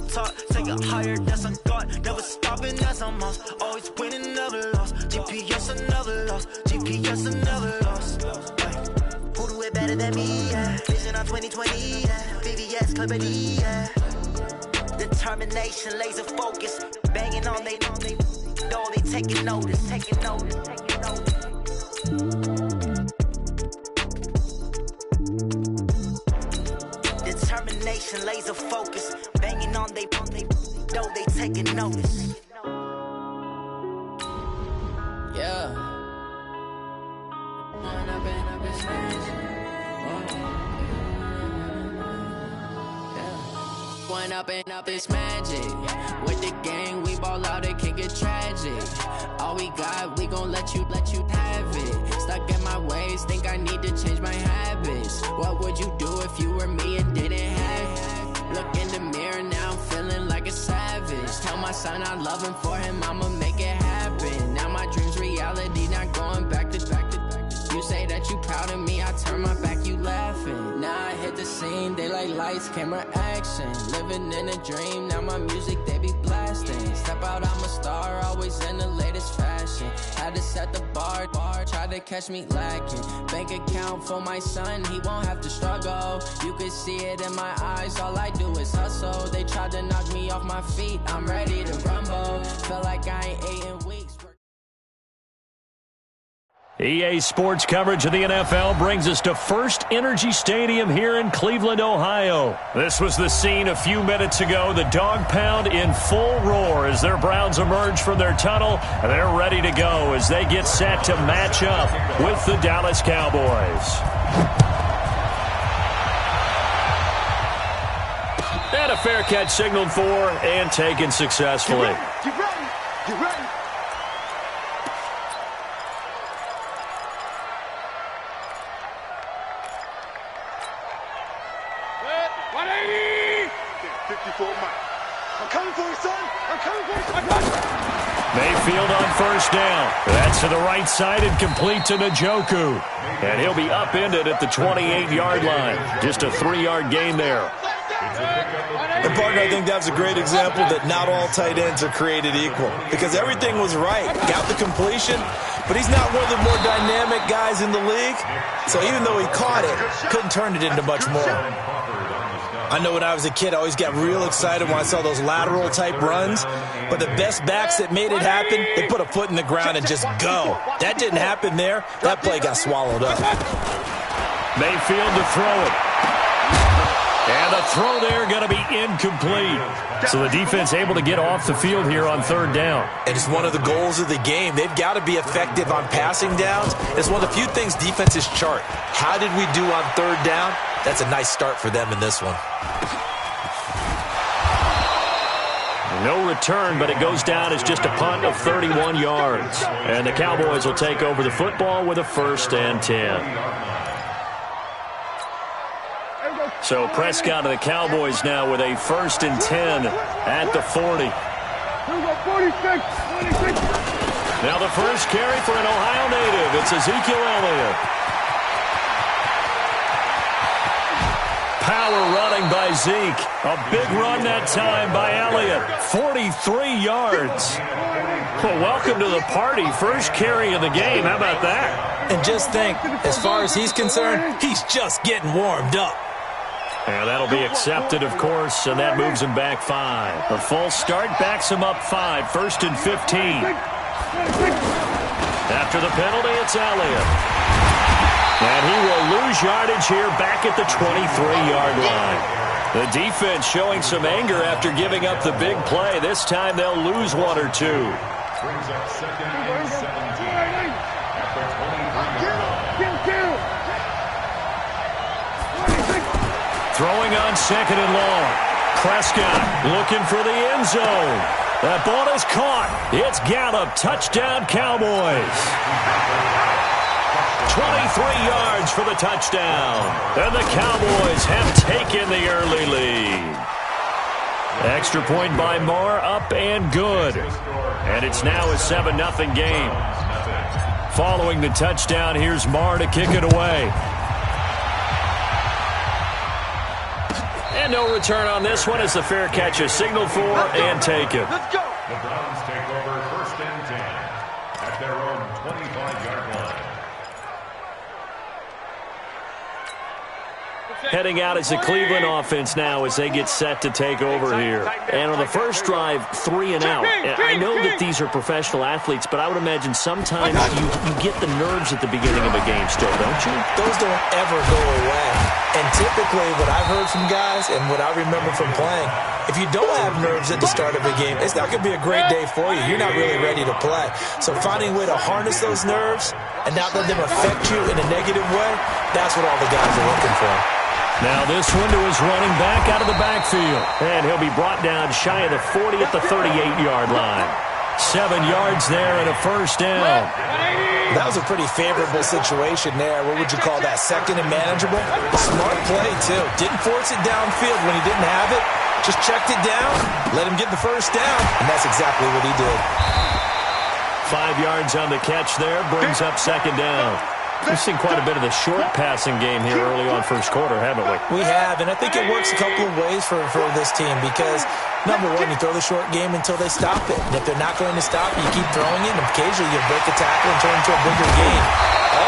top, take it higher, that's a god. Never stopping, that's a must. Always winning, never lost. GPS, I never lost. GPS, I never lost. Who do it better than me? Yeah. Vision on 2020, yeah. VVS, Clipper D, yeah. Determination, laser focus. Banging on they know they taking notice, taking notice, taking notice. Determination, laser focus. Banging on they know they taking notice. Yeah. Going up and up is magic. With the gang, we ball out, it can get tragic. All we got, we gon' let you have it. Stuck in my ways, think I need to change my habits. What would you do if you were me and didn't have it? Look in the mirror, now I'm feeling like a savage. Tell my son I love him, for him I'ma make it happen. Now my dream's reality, not going back to. You say that you proud of me, I turn my back, you laughing. Now I hit the scene, they like lights, camera, action. Living in a dream, now my music, they be blasting. Step out, I'm a star, always in the latest fashion. Had to set the bar, try to catch me lacking. Bank account for my son, he won't have to struggle. You can see it in my eyes, all I do is hustle. They tried to knock me off my feet, I'm ready to rumble. Feel like I ain't ate in weeks. EA Sports coverage of the NFL brings us to First Energy Stadium here in Cleveland, Ohio. This was the scene a few minutes ago. The dog pound in full roar as their Browns emerge from their tunnel. And they're ready to go as they get set to match up with the Dallas Cowboys. And a fair catch signaled for and taken successfully. Get ready. Get ready. I'm coming for you, son. I'm coming for you. Mayfield on first down. That's to the right side and complete to Njoku. And he'll be upended at the 28-yard line. Just a 3-yard gain there. And, partner, I think that's a great example that not all tight ends are created equal. Because everything was right. Got the completion, but he's not one of the more dynamic guys in the league. So even though he caught it, couldn't turn it into much more. I know when I was a kid, I always got real excited when I saw those lateral-type runs. But the best backs that made it happen, they put a foot in the ground and just go. That didn't happen there. That play got swallowed up. Mayfield to throw it. And the throw there going to be incomplete. So the defense able to get off the field here on third down. And it's one of the goals of the game. They've got to be effective on passing downs. It's one of the few things defenses chart. How did we do on third down? That's a nice start for them in this one. No return, but it goes down as just a punt of 31 yards. And the Cowboys will take over the football with a 1st and 10. So Prescott of the Cowboys now with a 1st and 10 at the 40. Now the first carry for an Ohio native. It's Ezekiel Elliott. Power running by Zeke. A big run that time by Elliott. 43 yards. Well, welcome to the party. First carry of the game. How about that? And just think, as far as he's concerned, he's just getting warmed up. And that'll be accepted, of course, and that moves him back 5. A false start backs him up 5. 1st and 15. After the penalty, it's Elliott. And he will lose yardage here back at the 23-yard line. The defense showing some anger after giving up the big play. This time they'll lose 1 or 2. Brings up 2nd and 17. After 23 yards. Throwing on 2nd and long. Prescott looking for the end zone. That ball is caught. It's Gallup. Touchdown, Cowboys. 23 yards for the touchdown. And the Cowboys have taken the early lead. Extra point by Moore, up and good. And it's now a 7-0 game. Following the touchdown, here's Moore to kick it away. And no return on this one as the fair catch is signaled for and taken. Let's go. The Browns take over 1st and 10 at their own 25-yard line. Heading out as the Cleveland offense now as they get set to take over here. And on the first drive, 3 and out. I know that these are professional athletes, but I would imagine sometimes you get the nerves at the beginning of a game still, don't you? Those don't ever go away. And typically what I've heard from guys and what I remember from playing, if you don't have nerves at the start of a game, it's not going to be a great day for you. You're not really ready to play. So finding a way to harness those nerves and not let them affect you in a negative way, that's what all the guys are looking for. Now this one to his running back out of the backfield. And he'll be brought down shy of the 40 at the 38-yard line. 7 yards there and a first down. That was a pretty favorable situation there. What would you call that? Second and manageable? Smart play, too. Didn't force it downfield when he didn't have it. Just checked it down, let him get the first down, and that's exactly what he did. 5 yards on the catch there, brings up second down. We've seen quite a bit of the short passing game here early on first quarter, haven't we? We have, and I think it works a couple of ways for this team because, number one, you throw the short game until they stop it. And if they're not going to stop it, you keep throwing it, and occasionally you break a tackle and turn it into a bigger game.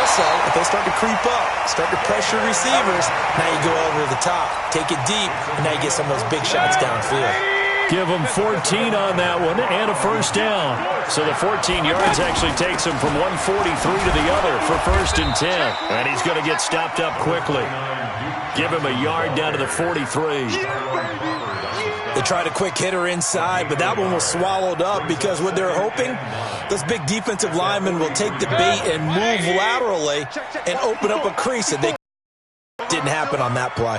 Also, if they start to creep up, start to pressure receivers, now you go over the top, take it deep, and now you get some of those big shots downfield. Give him 14 on that one and a first down. So the 14 yards actually takes him from 143 to the other for 1st and 10. And he's going to get stopped up quickly. Give him a yard down to the 43. They tried a quick hitter inside, but that one was swallowed up because what they're hoping, those big defensive linemen will take the bait and move laterally and open up a crease. And they didn't happen on that play.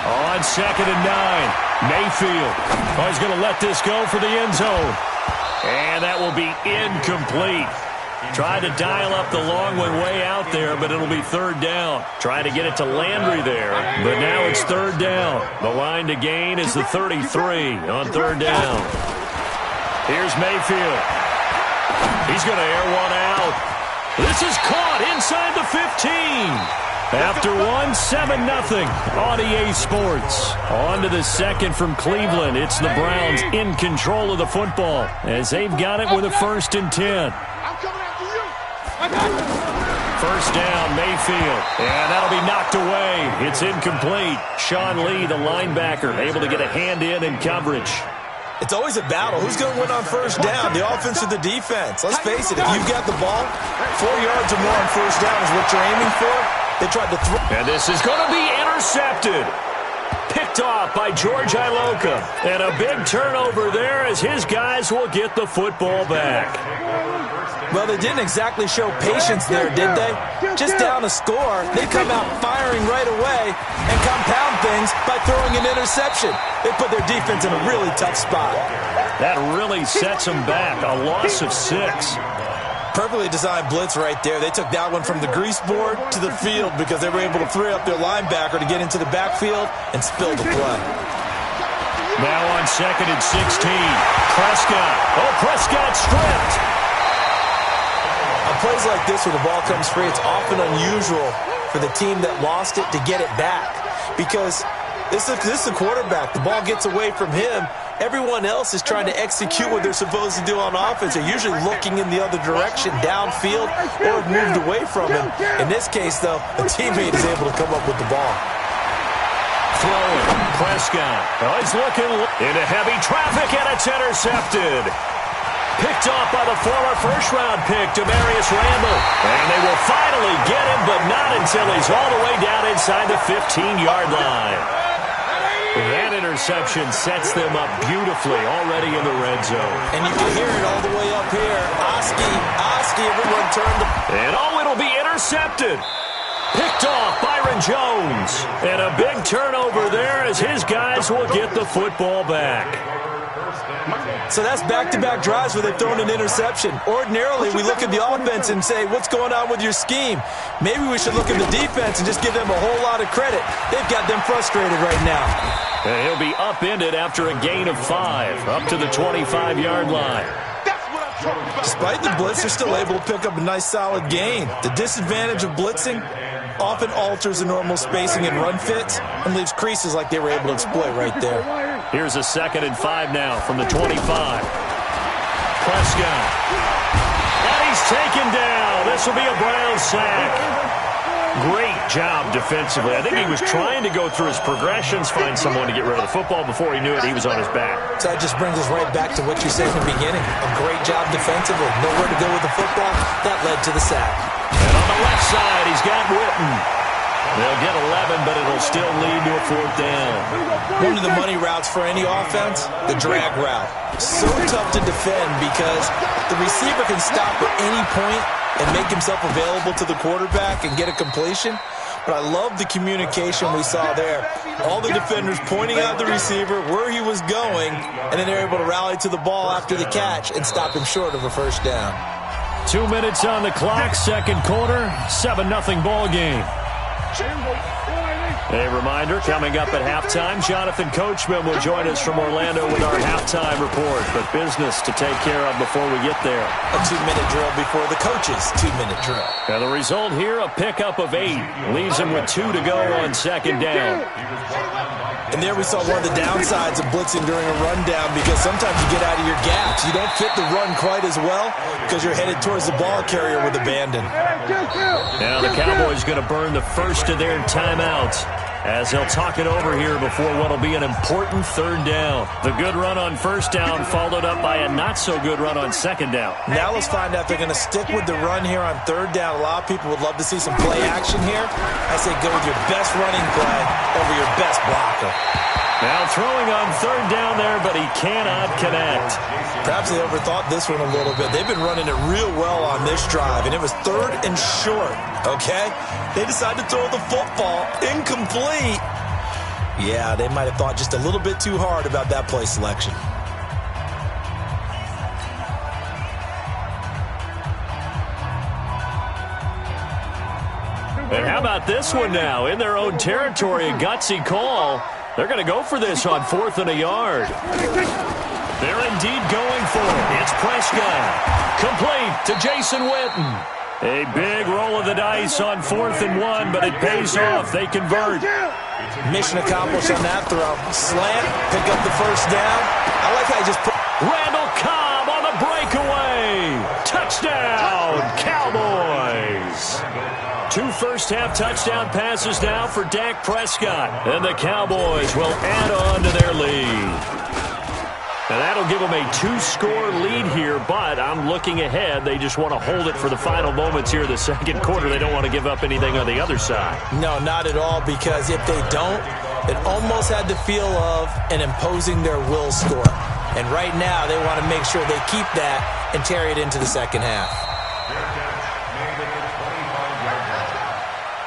On 2nd and 9, Mayfield. Oh, he's going to let this go for the end zone. And that will be incomplete. Tried to dial up the long one way out there, but it'll be 3rd down. Trying to get it to Landry there, but now it's 3rd down. The line to gain is the 33 on 3rd down. Here's Mayfield. He's going to air one out. This is caught inside the 15. After 7-0 on EA Sports. On to the second from Cleveland. It's the Browns in control of the football as they've got it with a 1st and 10. I'm coming after you. First down, Mayfield. And that'll be knocked away. It's incomplete. Sean Lee, the linebacker, able to get a hand in coverage. It's always a battle. Who's going to win on first down, the offense or the defense? Let's face it, if you've got the ball, 4 yards or more on first down is what you're aiming for. They tried to throw. And this is going to be intercepted. Picked off by George Iloka. And a big turnover there as his guys will get the football back. Well, they didn't exactly show patience there, did they? Just down a score, they come out firing right away and compound things by throwing an interception. They put their defense in a really tough spot. That really sets them back. A loss of 6. Perfectly designed blitz right there. They took that one from the grease board to the field because they were able to free up their linebacker to get into the backfield and spill the play. Now on 2nd and 16. Prescott. Oh, Prescott stripped. On plays like this where the ball comes free, it's often unusual for the team that lost it to get it back because this is the quarterback. The ball gets away from him. Everyone else is trying to execute what they're supposed to do on offense. They're usually looking in the other direction, downfield, or have moved away from him. In this case, though, a teammate is able to come up with the ball. Throwing, Prescott. Oh, he's looking into heavy traffic, and it's intercepted. Picked off by the former first-round pick, Demarius Randall. And they will finally get him, but not until he's all the way down inside the 15-yard line. That interception sets them up beautifully already in the red zone. And you can hear it all the way up here. Oski, everyone turned. And it'll be intercepted. Picked off Byron Jones. And a big turnover there as his guys will get the football back. So that's back-to-back drives where they've thrown an interception. Ordinarily, we look at the offense and say, what's going on with your scheme? Maybe we should look at the defense and just give them a whole lot of credit. They've got them frustrated right now. And he'll be upended after a gain of 5, up to the 25-yard line. Despite the blitz, they're still able to pick up a nice, solid gain. The disadvantage of blitzing, often alters the normal spacing and run fits and leaves creases like they were able to exploit right there. Here's a 2nd and 5 now from the 25. Prescott. And he's taken down. This will be a Brown sack. Great job defensively. I think he was trying to go through his progressions, find someone to get rid of the football. Before he knew it, he was on his back. So that just brings us right back to what you said in the beginning. A great job defensively. Nowhere to go with the football. That led to the sack. And on the left side, he's got Witten. They'll get 11, but it'll still lead to a 4th down. One of the money routes for any offense, the drag route. So tough to defend because the receiver can stop at any point and make himself available to the quarterback and get a completion. But I love the communication we saw there. All the defenders pointing out the receiver, where he was going, and then they're able to rally to the ball after the catch and stop him short of a 1st down. 2 minutes on the clock, 2nd quarter, 7-0 ball game. A reminder, coming up at halftime, Jonathan Coachman will join us from Orlando with our halftime report. But business to take care of before we get there. A 2-minute drill before the coach's 2-minute drill. And the result here, a pickup of 8. Leaves him with 2 to go on 2nd down. And there we saw one of the downsides of blitzing during a rundown because sometimes you get out of your gaps. You don't fit the run quite as well because you're headed towards the ball carrier with abandon. Now the Cowboys going to burn the first of their timeouts as they'll talk it over here before what will be an important 3rd down. The good run on 1st down followed up by a not-so-good run on 2nd down. Now let's find out if they're going to stick with the run here on 3rd down. A lot of people would love to see some play action here. I say go with your best running play over your best blocker. Now throwing on 3rd down there, but he cannot connect. Perhaps they overthought this one a little bit. They've been running it real well on this drive, and it was 3rd and short, okay? They decided to throw the football incomplete. Yeah, they might have thought just a little bit too hard about that play selection. And how about this one now? In their own territory, a gutsy call. They're going to go for this on 4th and a yard. They're indeed going for it. It's Prescott. Complete to Jason Witten. A big roll of the dice on 4th and 1, but it pays off. They convert. Mission accomplished on that throw. Slant, pick up the 1st down. I like how he just put... Randall Cobb on the breakaway. Touchdown, Cowboys. 2 first-half touchdown passes now for Dak Prescott. And the Cowboys will add on to their lead. And that'll give them a 2-score lead here, but I'm looking ahead. They just want to hold it for the final moments here of the 2nd quarter. They don't want to give up anything on the other side. No, not at all, because if they don't, it almost had the feel of an imposing their will score. And right now, they want to make sure they keep that and carry it into the 2nd half.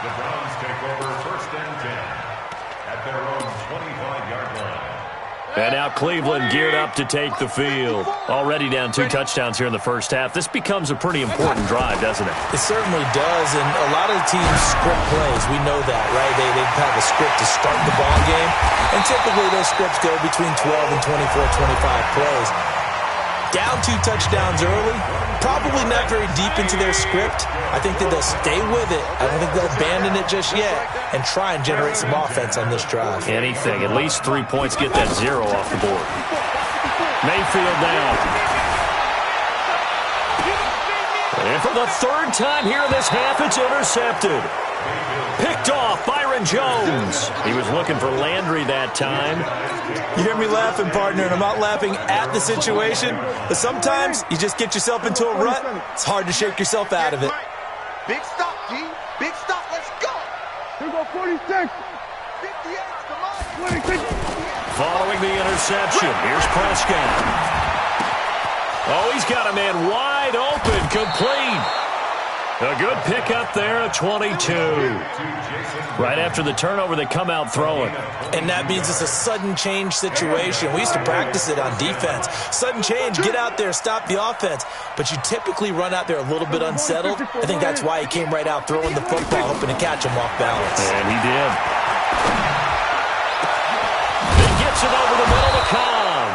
The Browns take over 1st and 10 at their own 25-yard line. And now Cleveland geared up to take the field. Already down 2 touchdowns here in the 1st half. This becomes a pretty important drive, doesn't it? It certainly does, and a lot of the teams script plays. We know that, right? They have a script to start the ball game, and typically those scripts go between 12 and 24, 25 plays. Down 2 touchdowns early, probably not very deep into their script. I think that they'll stay with it. I don't think they'll abandon it just yet and try and generate some offense on this drive. Anything. At least 3 points, get that 0 off the board. Mayfield down. And for the 3rd time here in this half, it's intercepted. Picked off Byron Jones. He was looking for Landry that time. You hear me laughing, partner, and I'm not laughing at the situation, but sometimes you just get yourself into a rut. It's hard to shake yourself out of it. Big stop, G. Big stop. Let's go. Here go 46. 58. Come on. 26. Following the interception, here's Prescott. Oh, he's got a man wide open, complete. A good pickup there at 22. Right after the turnover, they come out throwing. And that means it's a sudden change situation. We used to practice it on defense. Sudden change, get out there, stop the offense. But you typically run out there a little bit unsettled. I think that's why he came right out throwing the football, hoping to catch him off balance. And he did. He gets it over the middle to Cobb.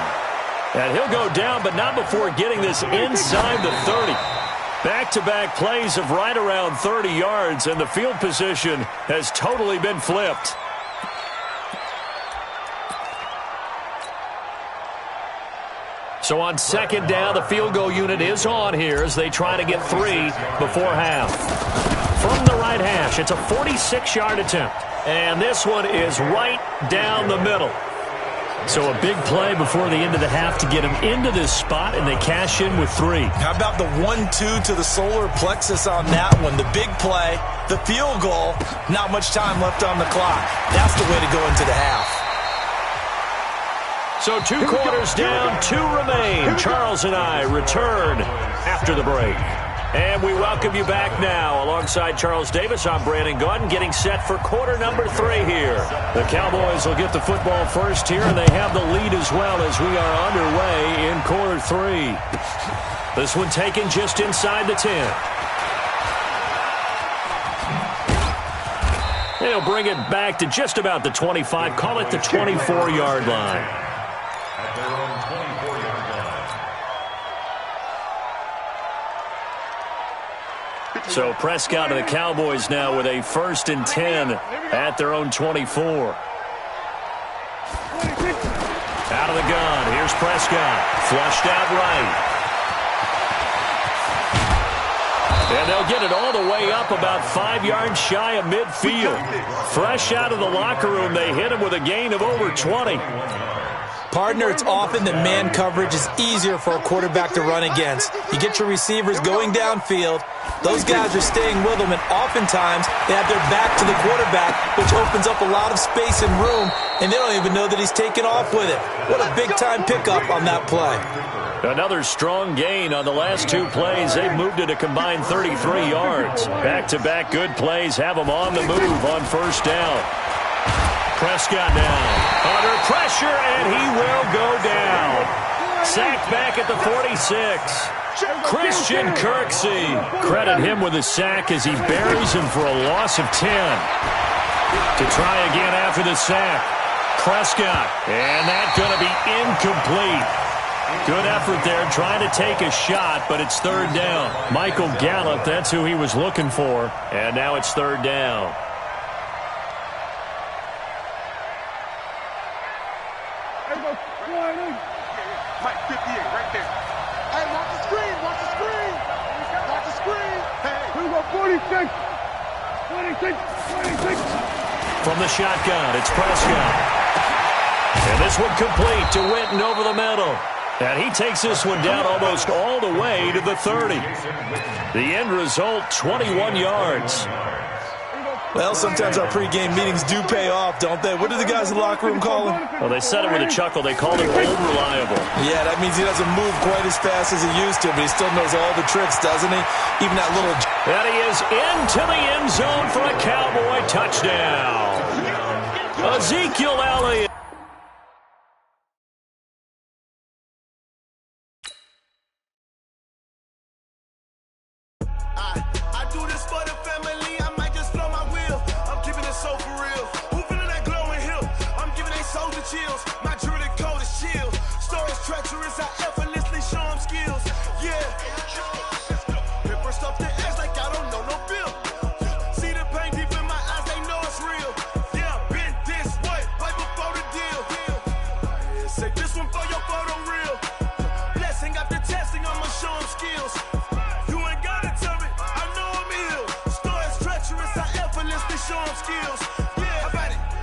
And he'll go down, but not before getting this inside the 30. Back-to-back plays of right around 30 yards, and the field position has totally been flipped. So on second down, the field goal unit is on here as they try to get 3 before half. From the right hash, it's a 46-yard attempt. And this one is right down the middle. So a big play before the end of the half to get him into this spot, and they cash in with 3. How about the 1-2 to the solar plexus on that one? The big play, the field goal, not much time left on the clock. That's the way to go into the half. So 2 quarters down, 2 remain. Charles and I return after the break. And we welcome you back now. Alongside Charles Davis, I'm Brandon Gaudin, getting set for quarter number 3 here. The Cowboys will get the football first here, and they have the lead as well as we are underway in quarter 3. This one taken just inside the 10. They'll bring it back to just about the 25, call it the 24-yard line. At their own 24-yard line. So Prescott and the Cowboys now with a 1st and 10 at their own 24. Out of the gun. Here's Prescott. Flushed out right. And they'll get it all the way up about 5 yards shy of midfield. Fresh out of the locker room, they hit him with a gain of over 20. Partner, it's often that man coverage is easier for a quarterback to run against. You get your receivers going downfield. Those guys are staying with them, and oftentimes they have their back to the quarterback, which opens up a lot of space and room, and they don't even know that he's taken off with it. What a big-time pickup on that play. Another strong gain on the last 2 plays. They've moved it a combined 33 yards. Back-to-back good plays have them on the move on 1st down. Prescott now under pressure, and he will go down. Sacked back at the 46. Christian Kirksey. Credit him with a sack as he buries him for a loss of 10. To try again after the sack. Prescott, and that's going to be incomplete. Good effort there, trying to take a shot, but it's 3rd down. Michael Gallup, that's who he was looking for, and now it's 3rd down. Mike 58 right there. Hey, watch the screen, watch the screen. Watch the screen. Hey. We go 46. 26. From the shotgun, it's Prescott. And this one complete to Witten over the middle. And he takes this one down almost all the way to the 30. The end result, 21 yards. Well, sometimes our pregame meetings do pay off, don't they? What do the guys in the locker room call him? Well, they said it with a chuckle. They called him old reliable. Yeah, that means he doesn't move quite as fast as he used to, but he still knows all the tricks, doesn't he? Even that little... And he is into the end zone for a Cowboy touchdown. Ezekiel Elliott. I do this for the family. I might just blow my wheel. I'm keeping it so for real. Who feeling that glowing hill? I'm giving they soldier chills. My jewelry code is chill. Stories treacherous. I effortlessly show them skills. Yeah. Paper stuff the edge like I don't know no bill. See the pain deep in my eyes. They know it's real. Yeah, been this way right before the deal. Say this one for your photo real. Blessing after testing. I'ma show them skills. Show them skills. Yeah,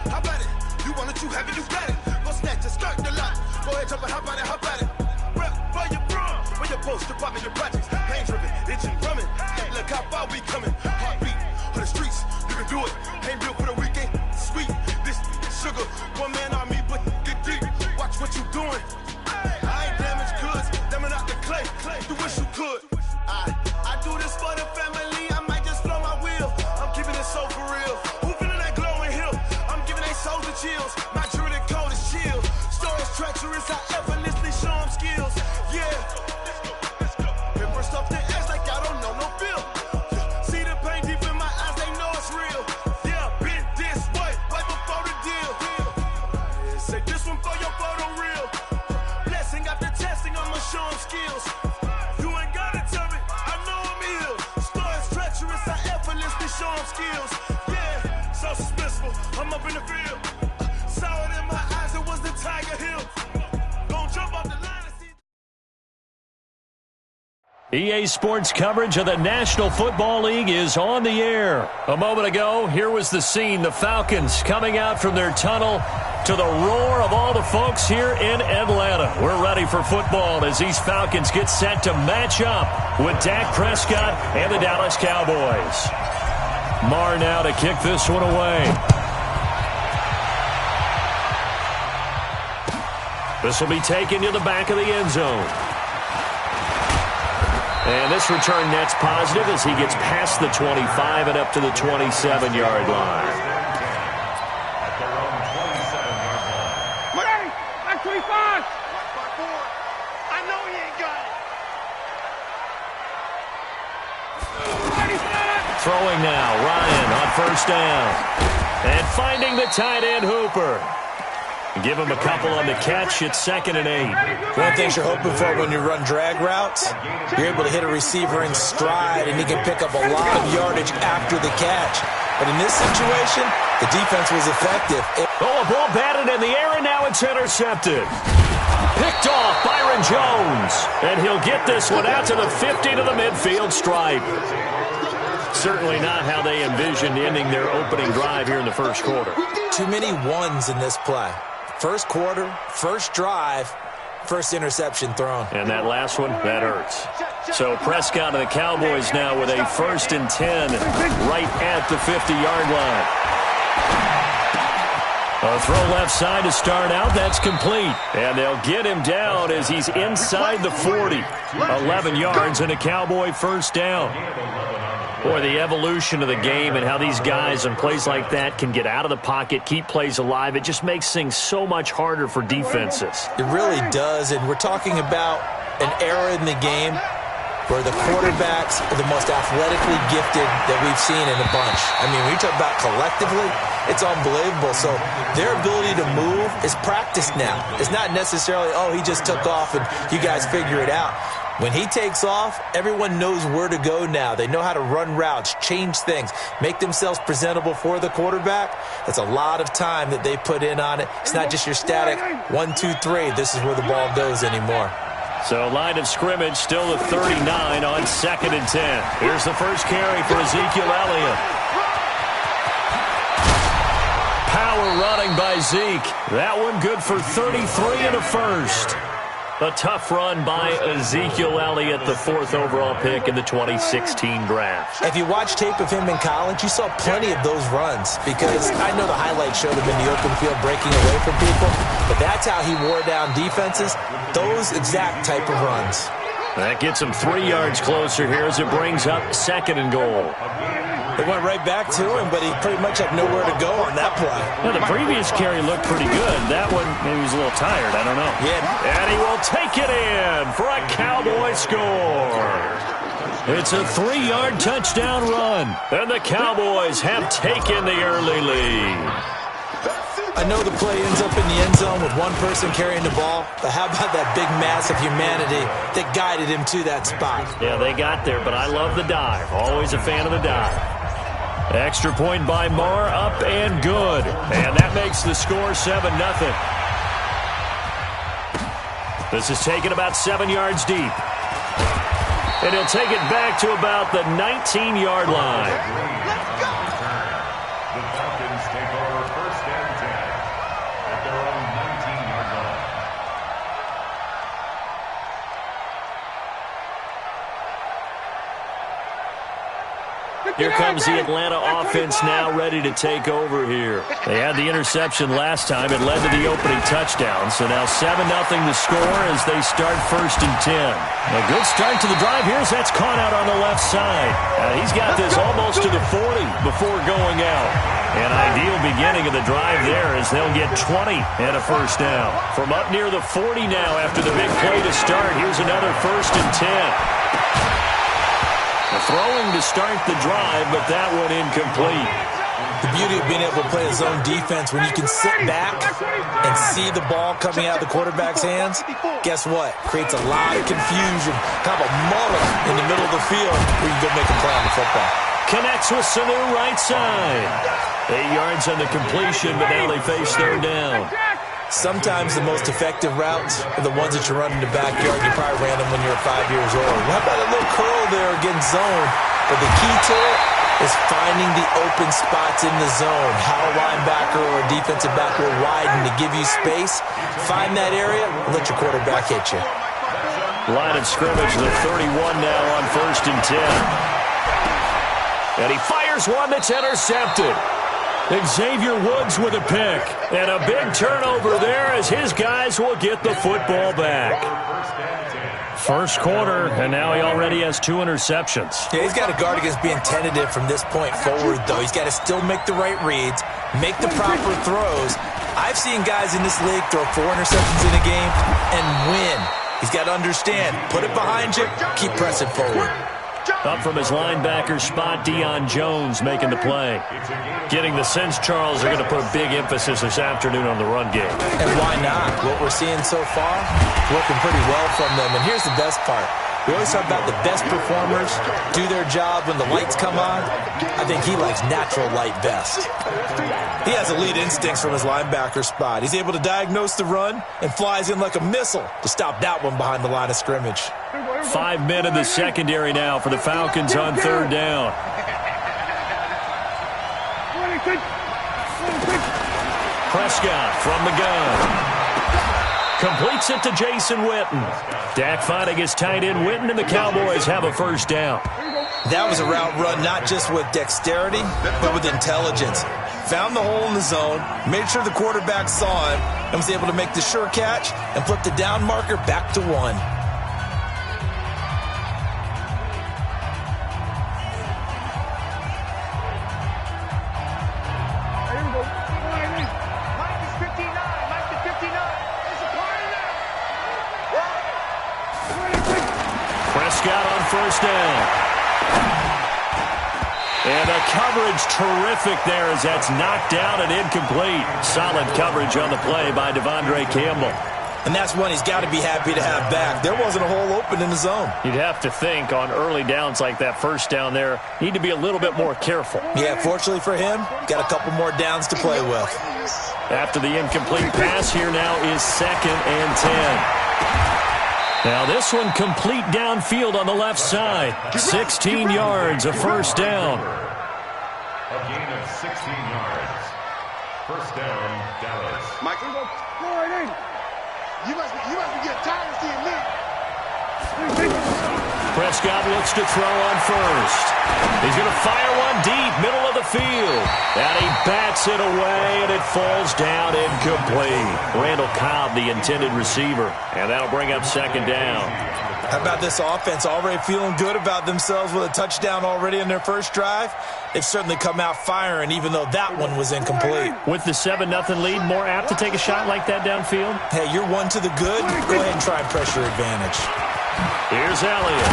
how about it? You want it, you have it, you got it. Go snatch it, skirt the lot. Go ahead, jump it, how about it? Rep where you from? Where your post, department, your projects. Pain driven, itching, drumming. Hey, look how far we coming. Heartbeat on the streets, you can do it. Ain't built for the weekend. Sweet, this sugar. One man army, but get deep. Watch what you doing. I ain't damaged goods, damn out the clay. You wish you could. I do this for the family. I might just blow my wheel. I'm keeping it so for real. Who feeling that glowing hill? I'm giving they soldier chills. My jewelry code is chill. Stories treacherous. I effortlessly show them skills. Yeah. Paper stuff the edge like I don't know no bill. See the pain deep in my eyes. They know it's real. Yeah, been this way right before the deal. Say this one for your photo real. Blessing after testing. I'ma show them skills. You ain't gotta tell me. I know I'm here. in the field. Saw it in my eyes, it was the Tiger Hill. Gonna jump off the line and see. EA Sports coverage of the National Football League is on the air. A moment ago, here was the scene. The Falcons coming out from their tunnel to the roar of all the folks here in Atlanta. We're ready for football as these Falcons get set to match up with Dak Prescott and the Dallas Cowboys. Marr now to kick this one away. This will be taken to the back of the end zone. And this return net's positive as he gets past the 25 and up to the 27-yard line. Back 25. I know he ain't got it. Throwing now, Ryan on first down. And finding the tight end, Hooper. Give him a couple on the catch. It's 2nd and 8. One of the things you're hoping for when you run drag routes, you're able to hit a receiver in stride, and he can pick up a lot of yardage after the catch. But in this situation, the defense was effective. A ball batted in the air, and now it's intercepted. Picked off Byron Jones. And he'll get this one out to the 50 to the midfield stripe. Certainly not how they envisioned ending their opening drive here in the first quarter. Too many ones in this play. First quarter, first drive, first interception thrown. And that last one, that hurts. So Prescott and the Cowboys now with a 1st and 10 right at the 50-yard line. A throw left side to start out. That's complete. And they'll get him down as he's inside the 40. 11 yards and a Cowboy first down. Boy, the evolution of the game and how these guys in plays like that can get out of the pocket, keep plays alive, it just makes things so much harder for defenses. It really does, and we're talking about an era in the game where the quarterbacks are the most athletically gifted that we've seen in a bunch. I mean, when you talk about collectively, it's unbelievable. So their ability to move is practiced now. It's not necessarily, oh, he just took off and you guys figure it out. When he takes off, everyone knows where to go now. They know how to run routes, change things, make themselves presentable for the quarterback. That's a lot of time that they put in on it. It's not just your static 1, 2, 3. This is where the ball goes anymore. So line of scrimmage still at 39 on 2nd and 10. Here's the first carry for Ezekiel Elliott. Power running by Zeke. That one good for 33 and a first. A tough run by Ezekiel Elliott, the 4th overall pick in the 2016 draft. If you watch tape of him in college, you saw plenty of those runs because I know the highlights showed him in the open field breaking away from people, but that's how he wore down defenses, those exact type of runs. That gets him 3 yards closer here as it brings up 2nd and goal. They went right back to him, but he pretty much had nowhere to go on that play. Now, the previous carry looked pretty good. That one, maybe he was a little tired. I don't know. Yeah. And he will take it in for a Cowboy score. It's a 3-yard touchdown run. And the Cowboys have taken the early lead. I know the play ends up in the end zone with one person carrying the ball, but how about that big mass of humanity that guided him to that spot? Yeah, they got there, but I love the dive. Always a fan of the dive. Extra point by Marr, up and good. And that makes the score 7-0. This is taken about 7 yards deep. And he'll take it back to about the 19-yard line. The Falcons take over 1st and 10 at their own 19-yard line. Here comes the Atlanta offense now ready to take over here. They had the interception last time. It led to the opening touchdown. So now 7-0 the score as they start 1st and 10. A good start to the drive here as that's caught out on the left side. He's got this almost to the 40 before going out. An ideal beginning of the drive there as they'll get 20 and a first down. From up near the 40 now after the big play to start, here's another 1st and 10. Throwing to start the drive, but that one incomplete. The beauty of being able to play a zone defense when you can sit back and see the ball coming out of the quarterback's hands, guess what? Creates a lot of confusion, kind of a muddle in the middle of the field where you can go make a play on the football. connects with Sanu right side. 8 yards on the completion, but now they face third down. Sometimes the most effective routes are the ones that you run in the backyard. You probably ran them when you were 5 years old. How about a little curl there against zone? But the key to it is finding the open spots in the zone. How a linebacker or a defensive back will widen to give you space. Find that area and let your quarterback hit you. Line of scrimmage, the 31 now on 1st and 10. And he fires one that's intercepted. Xavier Woods with a pick. And a big turnover there as his guys will get the football back. First quarter, and now he already has 2 interceptions. Yeah, he's got to guard against being tentative from this point forward, though. He's got to still make the right reads, make the proper throws. I've seen guys in this league throw 4 interceptions in a game and win. He's got to understand, put it behind you, keep pressing forward. Up from his linebacker spot, Deion Jones making the play. Getting the sense Charles are going to put a big emphasis this afternoon on the run game. And why not? What we're seeing so far, working pretty well from them. And here's the best part. We always talk about the best performers do their job when the lights come on. I think he likes natural light best. He has elite instincts from his linebacker spot. He's able to diagnose the run and flies in like a missile to stop that one behind the line of scrimmage. 5 men in the secondary now for the Falcons on third down. Prescott from the gun. Completes it to Jason Witten. Dak finding his tight end Witten, and the Cowboys have a first down. That was a route run not just with dexterity, but with intelligence. Found the hole in the zone, made sure the quarterback saw him, and was able to make the sure catch and flip the down marker back to 1. Prescott on first down. And the coverage terrific there as that's knocked down and incomplete. Solid coverage on the play by Devondre Campbell. And that's one he's got to be happy to have back. There wasn't a hole open in the zone. You'd have to think on early downs like that first down there, need to be a little bit more careful. Yeah, fortunately for him, got a couple more downs to play with. After the incomplete pass, here now is 2nd and 10. Now this one complete downfield on the left side. 16 yards, a first down. A gain of 16 yards. First down, Dallas. Michael, you must be getting tired of seeing me. Prescott looks to throw on first. He's going to fire one deep, middle of the field. And he bats it away, and it falls down incomplete. Randall Cobb, the intended receiver. And that'll bring up 2nd down. How about this offense already feeling good about themselves with a touchdown already in their first drive? They've certainly come out firing, even though that one was incomplete. With the 7-0 lead, more apt to take a shot like that downfield? Hey, you're one to the good. Go ahead and try and press your advantage. Here's Elliott.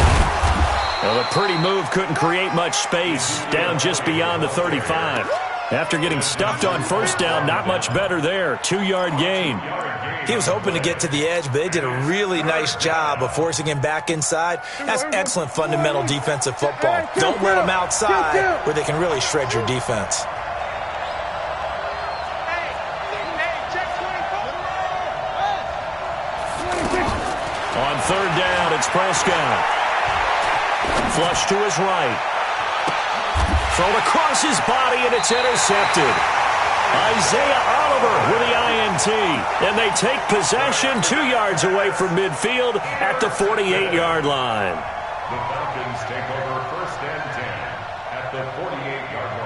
Well, the pretty move couldn't create much space. Down just beyond the 35. After getting stuffed on first down, not much better there. 2-yard gain. He was hoping to get to the edge, but they did a really nice job of forcing him back inside. That's excellent fundamental defensive football. Don't let them outside where they can really shred your defense. On third down, it's Prescott. Flush to his right. Thrown across his body, and it's intercepted. Isaiah Oliver with the INT. And they take possession 2 yards away from midfield at the 48-yard line. The Falcons take over 1st and 10 at the 48-yard line.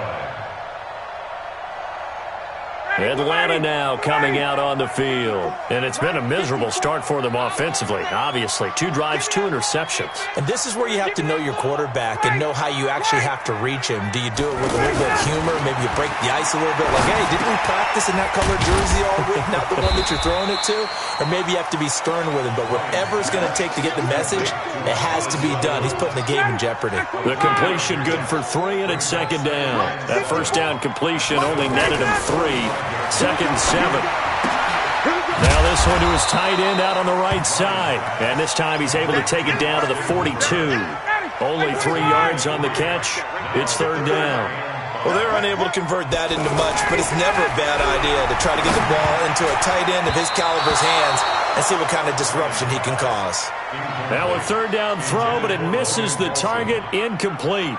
Atlanta now coming out on the field. And it's been a miserable start for them offensively. Obviously, 2 drives, 2 interceptions. And this is where you have to know your quarterback and know how you actually have to reach him. Do you do it with a little bit of humor? Maybe you break the ice a little bit. Like, hey, didn't we practice in that color jersey all week? Not the one that you're throwing it to? Or maybe you have to be stern with him. But whatever it's going to take to get the message, it has to be done. He's putting the game in jeopardy. The completion good for 3, and it's 2nd down. That first down completion only netted him 3. 2nd and 7. Now this one to his tight end out on the right side. And this time he's able to take it down to the 42. Only 3 yards on the catch. It's third down. Well, they're unable to convert that into much, but it's never a bad idea to try to get the ball into a tight end of his caliber's hands and see what kind of disruption he can cause. Now a third down throw, but it misses the target. Incomplete.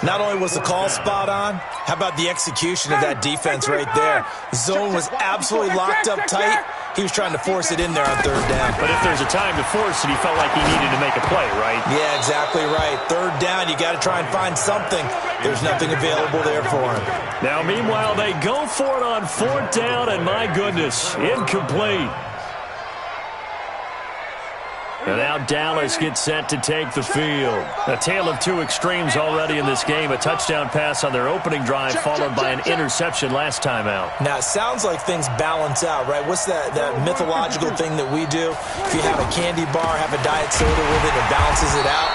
Not only was the call spot on, how about the execution of that defense right there? The zone was absolutely locked up tight. He was trying to force it in there on third down. But if there's a time to force it, he felt like he needed to make a play, right? Yeah, exactly right. Third down, you got to try and find something. There's nothing available there for him. Now, meanwhile, they go for it on fourth down, and my goodness, incomplete. And now Dallas gets set to take the field. A tale of two extremes already in this game. A touchdown pass on their opening drive followed by an interception last time out. Now, it sounds like things balance out, right? What's that mythological thing that we do? If you have a candy bar, have a diet soda with it, it balances it out.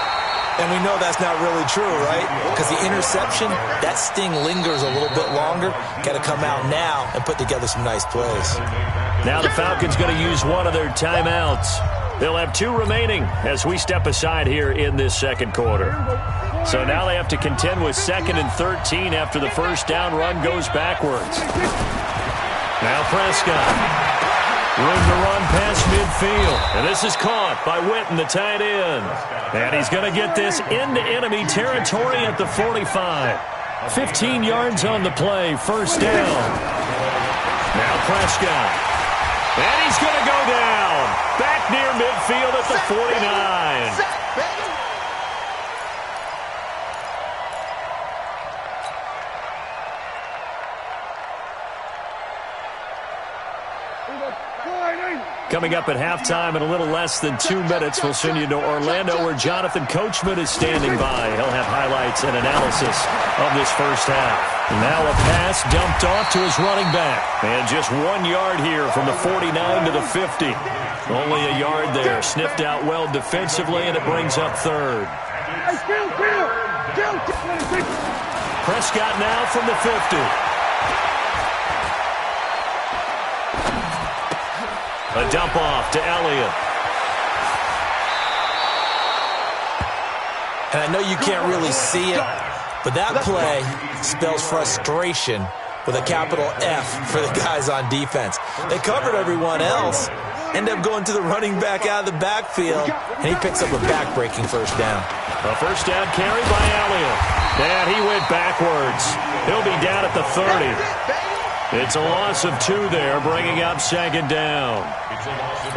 And we know that's not really true, right? Because the interception, that sting lingers a little bit longer. Got to come out now and put together some nice plays. Now the Falcons going to use one of their timeouts. They'll have 2 remaining as we step aside here in this second quarter. So now they have to contend with 2nd and 13 after the first down run goes backwards. Now Prescott. Room to run past midfield. And this is caught by Witten, the tight end. And he's going to get this into enemy territory at the 45. 15 yards on the play. First down. Now Prescott. And he's going to go down. Back near midfield at the 49. Coming up at halftime in a little less than 2 minutes, we'll send you to Orlando where Jonathan Coachman is standing by. He'll have highlights and analysis of this first half. Now a pass dumped off to his running back. And just 1 yard here from the 49 to the 50. Only a yard there. Sniffed out well defensively, and it brings up third. Prescott now from the 50. A dump off to Elliott. And I know you can't really see it, but that play spells frustration with a capital F for the guys on defense. They covered everyone else, end up going to the running back out of the backfield, and he picks up a back-breaking first down. A first down carry by Elliott. And he went backwards. He'll be down at the 30. It's a loss of 2 there, bringing up second down.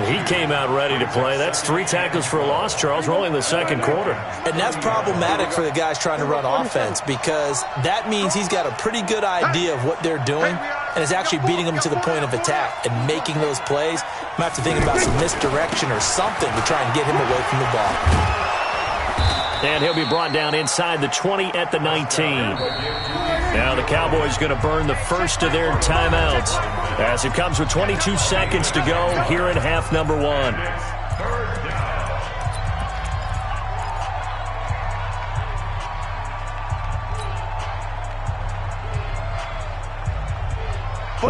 He came out ready to play. That's 3 tackles for a loss, Charles. We're only in the second quarter. And that's problematic for the guys trying to run offense because that means he's got a pretty good idea of what they're doing and is actually beating them to the point of attack and making those plays. Might have to think about some misdirection or something to try and get him away from the ball. And he'll be brought down inside the 20 at the 19. Now the Cowboys going to burn the first of their timeouts as it comes with 22 seconds to go here in half number 1.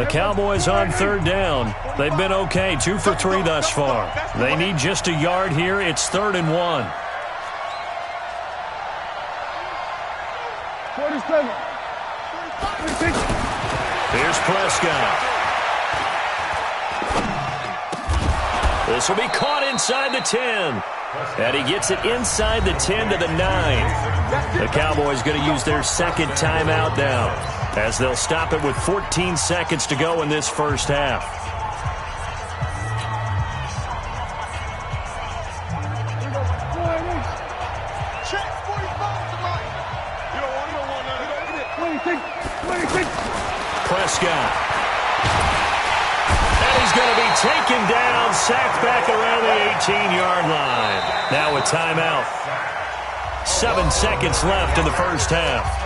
The Cowboys on third down. They've been okay, 2 for 3 thus far. They need just a yard here. It's 3rd and 1. 47. Here's Prescott. This will be caught inside the 10. And he gets it inside the 10 to the 9. The Cowboys going to use their second timeout now as they'll stop it with 14 seconds to go in this first half. Prescott. And he's going to be taken down, sacked back around the 18-yard line. Now a timeout. 7 seconds left in the first half.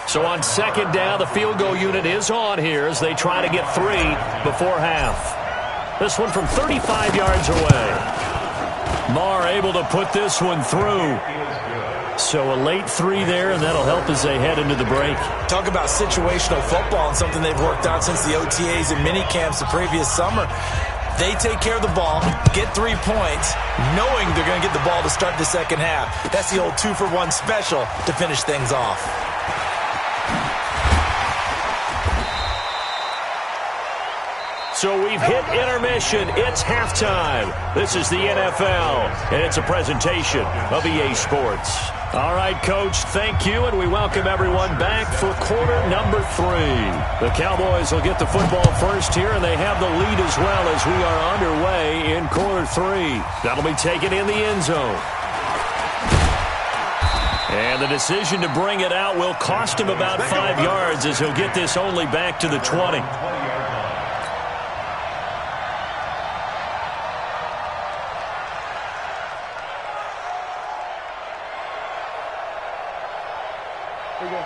So on second down, the field goal unit is on here as they try to get 3 before half. This one from 35 yards away. Marr able to put this one through. So a late 3 there, and that'll help as they head into the break. Talk about situational football and something they've worked on since the OTAs and mini camps the previous summer. They take care of the ball, get 3 points, knowing they're going to get the ball to start the second half. That's the old 2-for-1 special to finish things off. So we've hit intermission. It's halftime. This is the NFL, and it's a presentation of EA Sports. All right, Coach, thank you, and we welcome everyone back for quarter number 3. The Cowboys will get the football first here, and they have the lead as well as we are underway in quarter 3. That'll be taken in the end zone. And the decision to bring it out will cost him about 5 yards as he'll get this only back to the 20.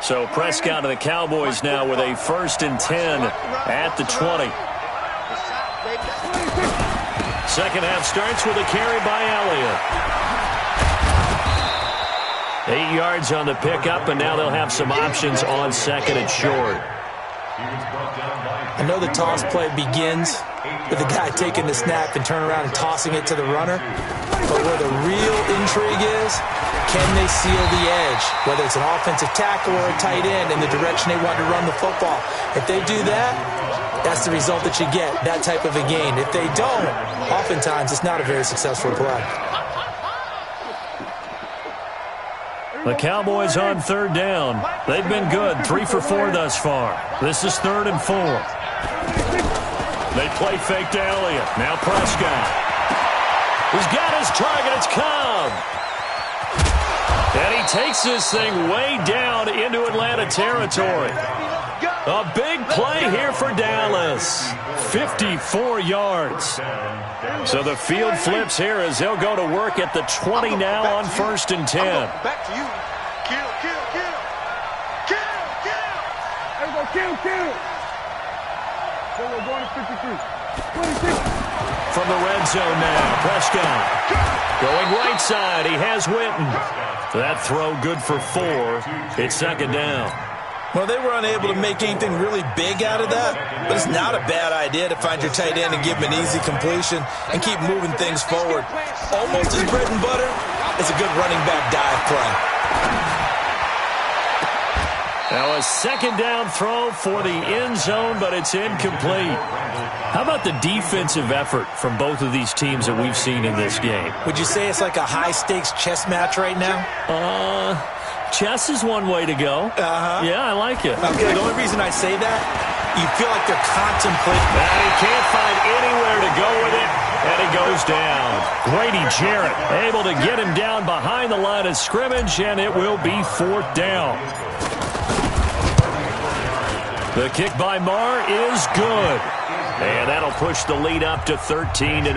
So Prescott and the Cowboys now with a 1st and 10 at the 20. Second half starts with a carry by Elliott. 8 yards on the pickup, and now they'll have some options on second and short. I know the toss play begins with the guy taking the snap and turn around and tossing it to the runner. But where the real intrigue is, can they seal the edge? Whether it's an offensive tackle or a tight end in the direction they want to run the football. If they do that, that's the result that you get, that type of a gain. If they don't, oftentimes it's not a very successful play. The Cowboys on 3rd down. They've been good, 3 for 4 thus far. This is 3rd and 4. They play fake to Elliott. Now Prescott. He's got his target. It's Cobb. And he takes this thing way down into Atlanta territory. A big play here for Dallas. 54 yards. So the field flips here as they'll go to work at the 20 now on 1st and 10. Back to you. Kill, kill, kill. Kill, kill. There we go, kill. So we're going to 53. 26. From the red zone now, Prescott. Going right side, he has Witten. That throw good for 4. It's 2nd down. Well, they were unable to make anything really big out of that, but it's not a bad idea to find your tight end and give him an easy completion and keep moving things forward. Almost as bread and butter is a good running back dive play. Now a 2nd down throw for the end zone, but it's incomplete. How about the defensive effort from both of these teams that we've seen in this game? Would you say it's like a high-stakes chess match right now? Chess is one way to go. Yeah, I like it. Okay, the only reason I say that, you feel like they're contemplating. And he can't find anywhere to go with it, and he goes down. Grady Jarrett able to get him down behind the line of scrimmage, and it will be 4th down. The kick by Marr is good. And that'll push the lead up to 13-0.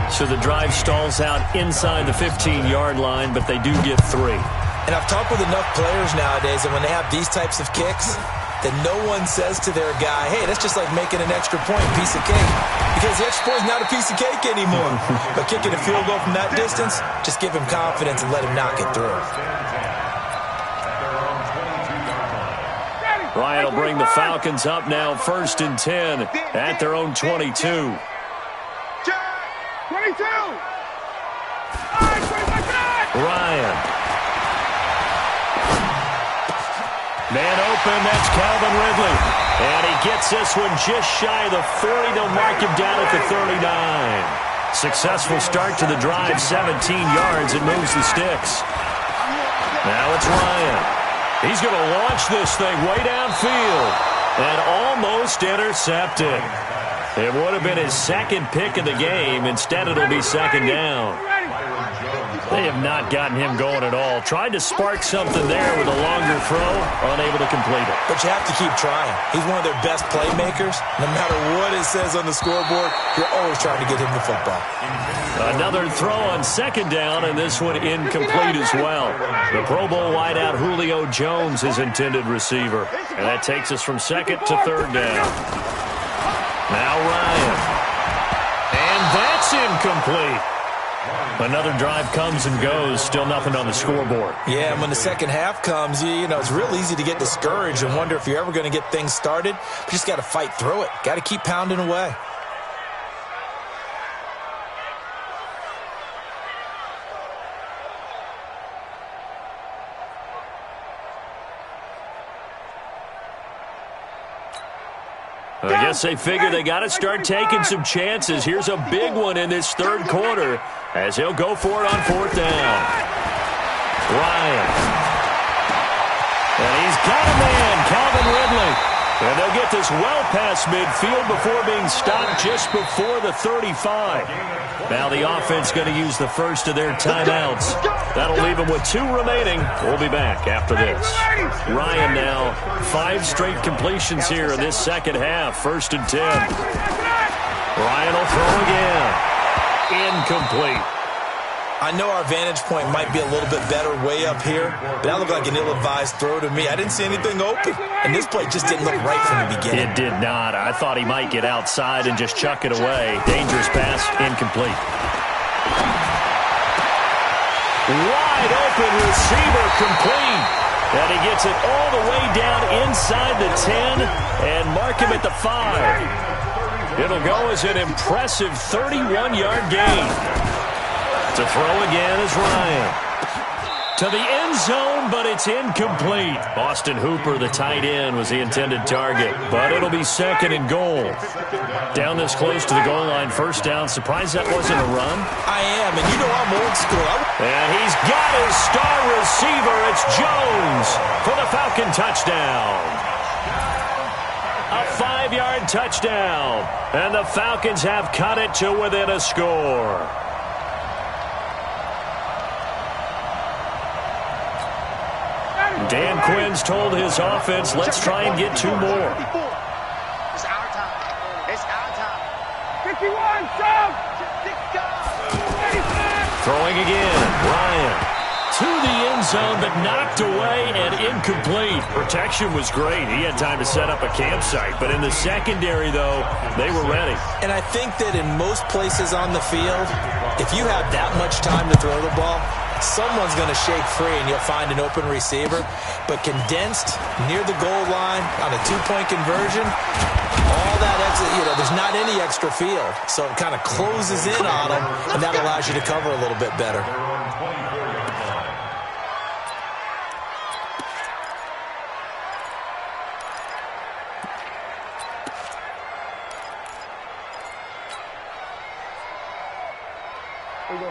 So the drive stalls out inside the 15-yard line, but they do get 3. And I've talked with enough players nowadays that when they have these types of kicks, that no one says to their guy, hey, that's just like making an extra point, piece of cake. Because the extra point is not a piece of cake anymore. But kicking a field goal from that distance, just give him confidence and let him knock it through. Ryan will bring the Falcons up now, 1st and 10 at their own 22. 22. Ryan. Man open, that's Calvin Ridley. And he gets this one just shy of the 40. They'll mark him down at the 39. Successful start to the drive, 17 yards, and moves the sticks. Now it's Ryan. He's going to launch this thing way downfield and almost intercepted. It would have been his 2nd pick of the game. Instead, it'll be 2nd down. They have not gotten him going at all. Tried to spark something there with a longer throw, unable to complete it. But you have to keep trying. He's one of their best playmakers. No matter what it says on the scoreboard, you're always trying to get him the football. Another throw on 2nd down, and this one incomplete as well. The Pro Bowl wideout Julio Jones is intended receiver. And that takes us from 2nd to 3rd down. Now Ryan. And that's incomplete. Another drive comes and goes, still nothing on the scoreboard. Yeah, and when the second half comes, you know, it's real easy to get discouraged and wonder if you're ever going to get things started. You just got to fight through it. Got to keep pounding away. I guess they figure they got to start taking some chances. Here's a big one in this third quarter as he'll go for it on fourth down. Ryan. And he's got a man, Calvin Ridley. And they'll get this well past midfield before being stopped just before the 35. Now the offense going to use the first of their timeouts. That'll leave them with 2 remaining. We'll be back after this. Ryan now, 5 straight completions here in this second half. 1st and 10. Ryan will throw again. Incomplete. I know our vantage point might be a little bit better way up here, but that looked like an ill-advised throw to me. I didn't see anything open, and this play just didn't look right from the beginning. It did not. I thought he might get outside and just chuck it away. Dangerous pass, incomplete. Wide open receiver, complete. And he gets it all the way down inside the 10 and mark him at the 5. It'll go as an impressive 31-yard gain. To throw again is Ryan. To the end zone, but it's incomplete. Austin Hooper, the tight end, was the intended target, but it'll be 2nd and goal. Down this close to the goal line, 1st down. Surprised that wasn't a run? I am, and you know I'm old school. And he's got his star receiver. It's Jones for the Falcon touchdown. A 5-yard touchdown, and the Falcons have cut it to within a score. Dan Quinn's told his offense, let's try and get 2 more. It's our time. It's our time. 51, jump! Throwing again, Ryan. To the end zone, but knocked away and incomplete. Protection was great. He had time to set up a campsite. But in the secondary, though, they were ready. And I think that in most places on the field, if you have that much time to throw the ball, someone's going to shake free and you'll find an open receiver. But condensed near the goal line on a 2-point conversion, all that exit, you know, there's not any extra field. So it kind of closes in on them, and that allows you to cover a little bit better.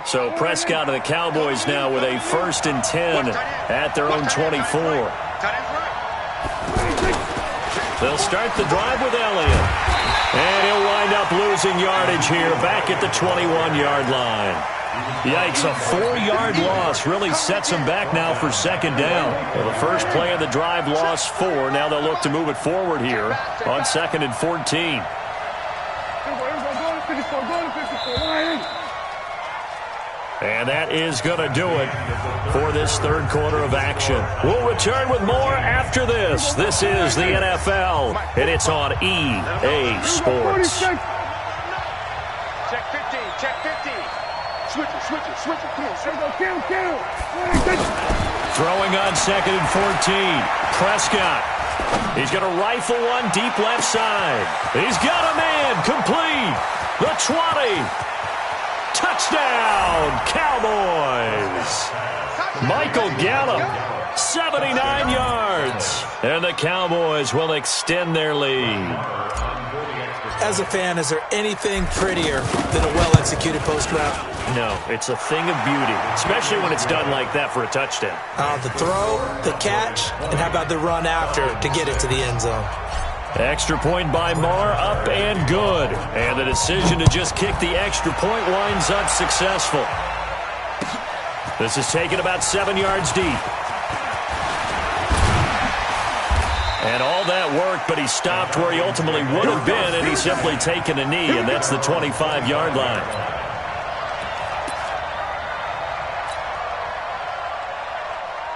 So Prescott of the Cowboys now with a 1st and 10 at their own 24. They'll start the drive with Elliott. And he'll wind up losing yardage here back at the 21-yard line. Yikes, a 4-yard loss really sets them back now for 2nd down. Well, the first play of the drive lost 4. Now they'll look to move it forward here on 2nd and 14. And that is going to do it for this third quarter of action. We'll return with more after this. This is the NFL, and it's on EA Sports. Check 15, check 15. Switch it, switch it, switch it. Kill. Throwing on 2nd and 14. Prescott. He's going to rifle one deep left side. He's got a man, complete. The 20. Touchdown, Cowboys! Michael Gallup, 79 yards. And the Cowboys will extend their lead. As a fan, is there anything prettier than a well-executed post route? No, it's a thing of beauty, especially when it's done like that for a touchdown. The throw, the catch, and how about the run after to get it to the end zone? Extra point by Marr, up and good. And the decision to just kick the extra point winds up successful. This is taken about 7 yards deep. And all that work, but he stopped where he ultimately would have been, and he's simply taken a knee, and that's the 25-yard line.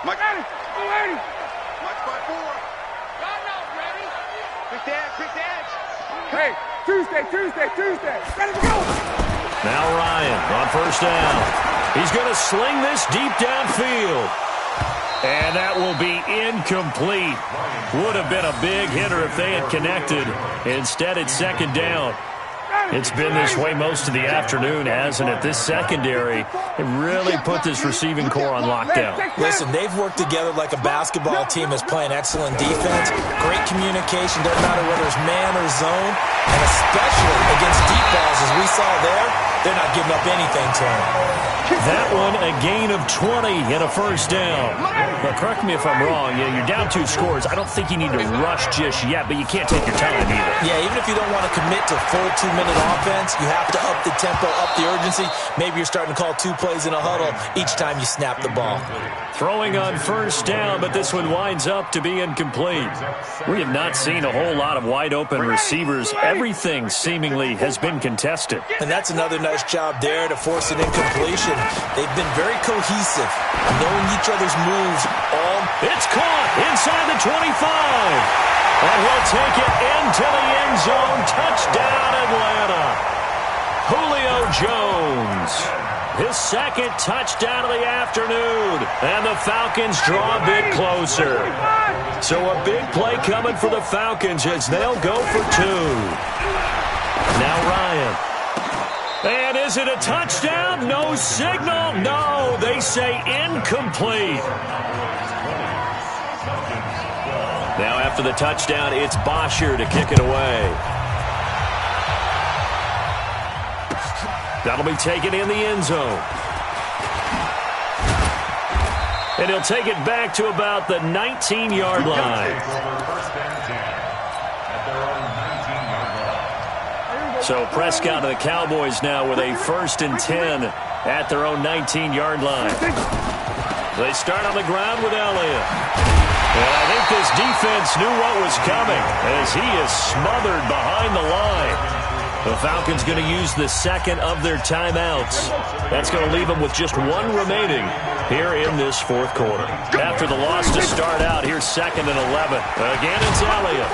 Mike, ready. Mike, 5-4. Quick the edge. Hey, Tuesday. Ready to go. Now Ryan on first down. He's going to sling this deep downfield. And that will be incomplete. Would have been a big hitter if they had connected. Instead, it's second down. It's been this way most of the afternoon, hasn't it? This secondary, it really put this receiving core on lockdown. Listen, they've worked together like a basketball team that's playing excellent defense. Great communication, doesn't matter whether it's man or zone. And especially against deep balls, as we saw there, they're not giving up anything to them. That one, a gain of 20 and a first down. Well, correct me if I'm wrong. Yeah, you're down 2 scores. I don't think you need to rush just yet, but you can't take your time either. Yeah, even if you don't want to commit to full 2-minute offense, you have to up the tempo, up the urgency. Maybe you're starting to call 2 plays in a huddle each time you snap the ball. Throwing on first down, but this one winds up to be incomplete. We have not seen a whole lot of wide-open receivers. Everything seemingly has been contested. And that's another nice job there to force an incompletion. They've been very cohesive, knowing each other's moves. It's caught inside the 25. And he'll take it into the end zone. Touchdown, Atlanta. Julio Jones. His second touchdown of the afternoon. And the Falcons draw a bit closer. So a big play coming for the Falcons as they'll go for 2. Now Ryan. And is it a touchdown? No signal. No, they say incomplete. Now after the touchdown, it's Bosher to kick it away. That'll be taken in the end zone. And he'll take it back to about the 19-yard line. So Prescott and the Cowboys now with a 1st and 10 at their own 19-yard line. They start on the ground with Elliott. And I think this defense knew what was coming as he is smothered behind the line. The Falcons going to use the second of their timeouts. That's going to leave them with just 1 remaining here in this 4th quarter. After the loss to start out, here's 2nd and 11. Again, it's Elliott.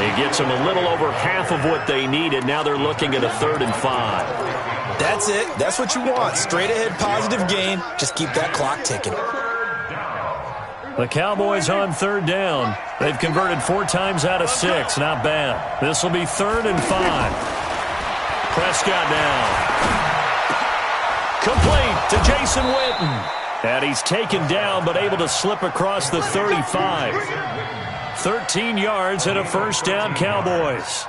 He gets them a little over half of what they needed. Now they're looking at a 3rd and 5. That's it. That's what you want. Straight ahead positive gain. Just keep that clock ticking. The Cowboys on 3rd down. They've converted 4 times out of 6. Not bad. This will be 3rd and 5. Prescott down. Complete to Jason Witten. And he's taken down but able to slip across the 35. 13 yards and a first down, Cowboys.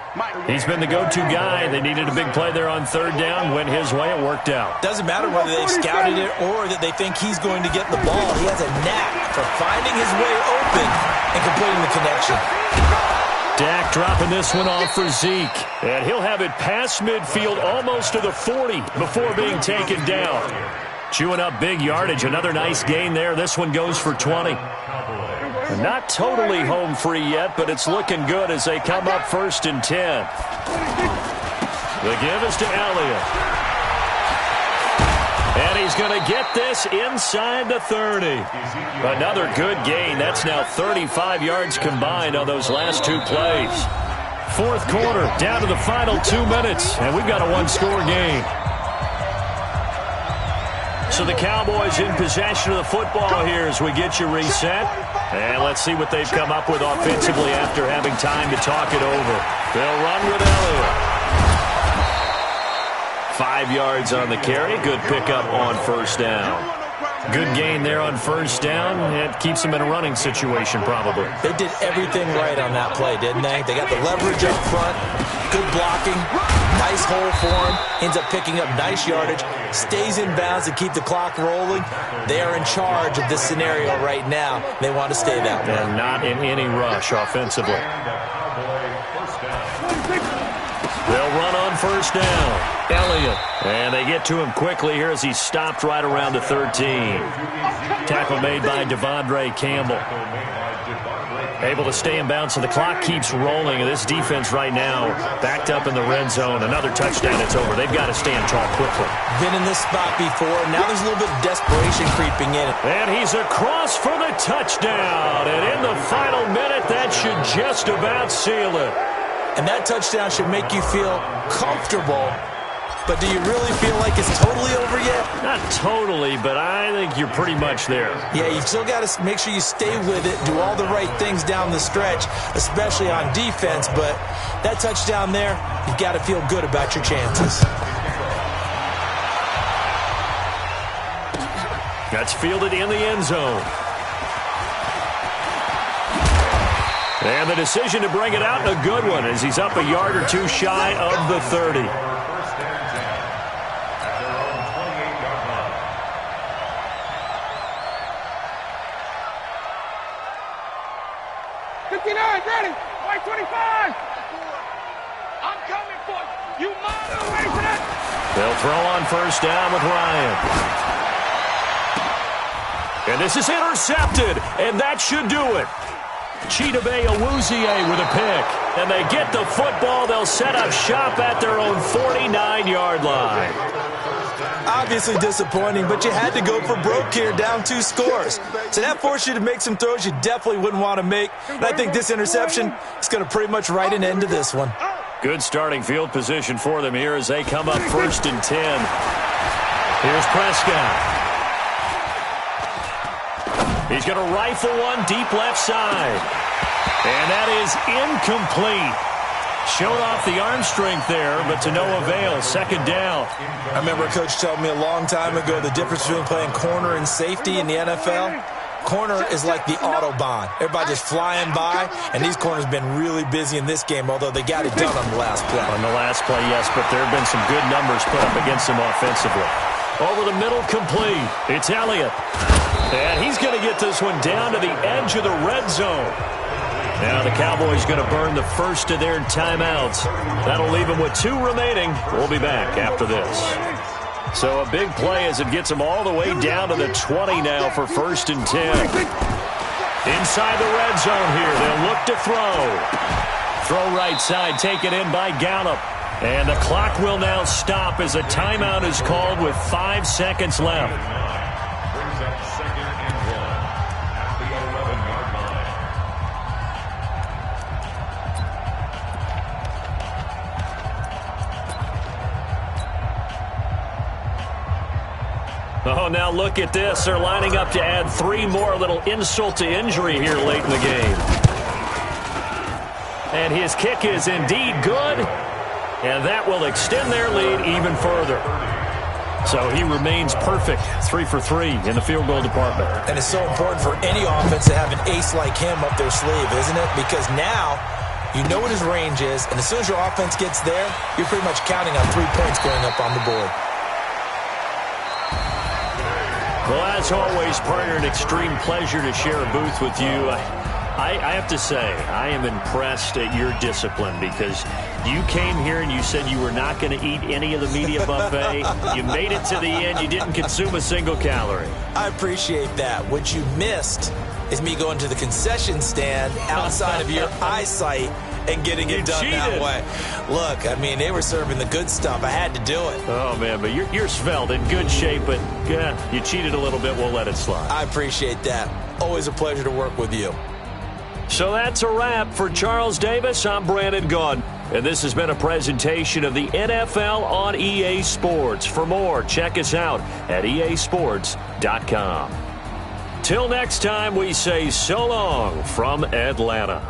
He's been the go-to guy. They needed a big play there on 3rd down. Went his way. It worked out. Doesn't matter whether they scouted it or that they think he's going to get the ball. He has a knack for finding his way open and completing the connection. Dak dropping this one off for Zeke. And he'll have it past midfield almost to the 40 before being taken down. Chewing up big yardage. Another nice gain there. This one goes for 20. Not totally home free yet, but it's looking good as they come up 1st and 10. The give is to Elliott. And he's going to get this inside the 30. Another good gain. That's now 35 yards combined on those last 2 plays. 4th quarter, down to the final 2 minutes, and we've got a 1-score game. So the Cowboys in possession of the football here as we get you reset. And let's see what they've come up with offensively after having time to talk it over. They'll run with Elliott. 5 yards on the carry. Good pickup on first down. Good gain there on first down. It keeps them in a running situation probably. They did everything right on that play, didn't they? They got the leverage up front. Good blocking. Nice hole for him. Ends up picking up nice yardage. Stays in bounds to keep the clock rolling. They are in charge of this scenario right now. They want to stay that way. And not in any rush offensively. They'll run on first down. Elliott. And they get to him quickly here as he's stopped right around the 13. Tackle made by Devondre Campbell. Able to stay in bounds, so the clock keeps rolling. And this defense right now backed up in the red zone. Another touchdown, it's over. They've got to stand tall quickly. Been in this spot before. Now there's a little bit of desperation creeping in. And he's across for the touchdown. And in the final minute, that should just about seal it. And that touchdown should make you feel comfortable. But do you really feel like it's totally over yet? Not totally, but I think you're pretty much there. Yeah, you still got to make sure you stay with it, do all the right things down the stretch, especially on defense. But that touchdown there, you've got to feel good about your chances. That's fielded in the end zone. And the decision to bring it out, a good one, as he's up a yard or two shy of the 30. 59, ready. White 25. I'm coming for you. You mother. Ready for that? They'll throw on first down with Ryan. And this is intercepted, and that should do it. Chidobe Awuzie with a pick. And they get the football. They'll set up shop at their own 49-yard line. Obviously disappointing, but you had to go for broke here, down 2 scores. So that forced you to make some throws you definitely wouldn't want to make. And I think this interception is going to pretty much write an end to this one. Good starting field position for them here as they come up first and 10. Here's Prescott. He's going to rifle one deep left side. And that is incomplete. Showed off the arm strength there, but to no avail. Second down. I remember a coach telling me a long time ago the difference between playing corner and safety in the NFL. Corner is like the Autobahn. Everybody just flying by, and these corners have been really busy in this game, although they got it done on the last play. On the last play, yes, but there have been some good numbers put up against them offensively. Over the middle, complete. It's Elliott. And he's going to get this one down to the edge of the red zone. Now the Cowboys going to burn the first of their timeouts. That'll leave them with 2 remaining. We'll be back after this. So a big play as it gets them all the way down to the 20 now for first and 10. Inside the red zone here. They'll look to throw. Throw right side, taken in by Gallup. And the clock will now stop as a timeout is called with 5 seconds left. Brings up second and 1 at the 11-yard line. Oh, now look at this. They're lining up to add 3 more, little insult to injury here late in the game. And his kick is indeed good. And that will extend their lead even further. So he remains perfect, 3 for 3 in the field goal department. And it's so important for any offense to have an ace like him up their sleeve, isn't it? Because now you know what his range is, and as soon as your offense gets there, you're pretty much counting on 3 points going up on the board. Well, as always, partner, an extreme pleasure to share a booth with you. I have to say, I am impressed at your discipline because you came here and you said you were not going to eat any of the media buffet. You made it to the end. You didn't consume a single calorie. I appreciate that. What you missed is me going to the concession stand outside of your eyesight and getting it done that way. Look, I mean, they were serving the good stuff. I had to do it. Oh, man, but you're svelte, in good shape, but you cheated a little bit. We'll let it slide. I appreciate that. Always a pleasure to work with you. So that's a wrap for Charles Davis. I'm Brandon Gaudin, and this has been a presentation of the NFL on EA Sports. For more, check us out at easports.com. Till next time, we say so long from Atlanta.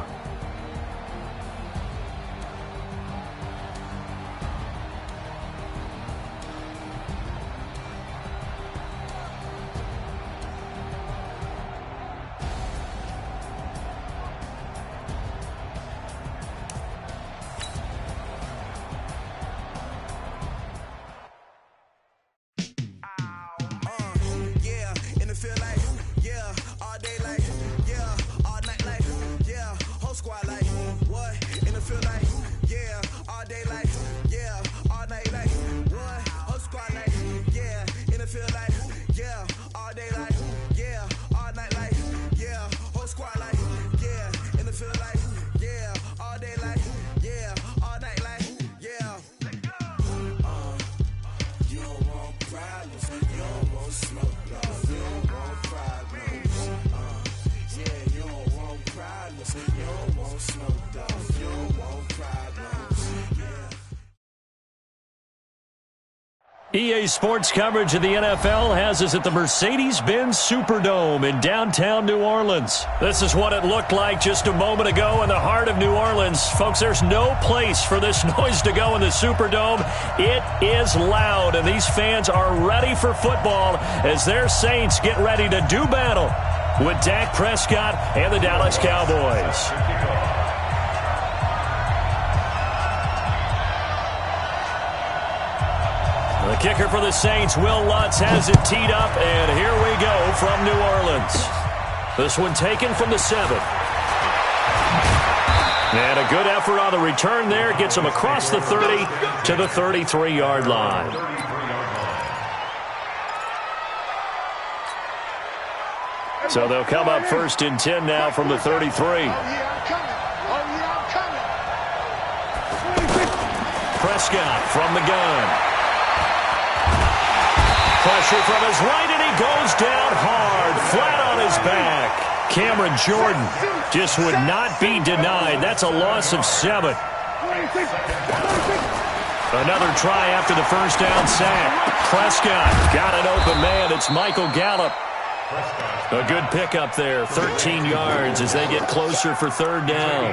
You don't want want smoke, dog. You don't want problems. EA Sports coverage of the NFL has us at the Mercedes-Benz Superdome in downtown New Orleans. This is what it looked like just a moment ago in the heart of New Orleans. Folks, there's no place for this noise to go in the Superdome. It is loud, and these fans are ready for football as their Saints get ready to do battle with Dak Prescott and the Dallas Cowboys. The kicker for the Saints, Will Lutz, has it teed up, and here we go from New Orleans. This one taken from the 7. And a good effort on the return there. Gets him across the 30 to the 33-yard line. So they'll come up 1st and 10 now from the 33. Prescott from the gun. Pressure from his right, and he goes down hard, flat on his back. Cameron Jordan just would not be denied. That's a loss of 7. Another try after the first down sack. Prescott got an open man. It's Michael Gallup. A good pickup there, 13 yards as they get closer for 3rd down.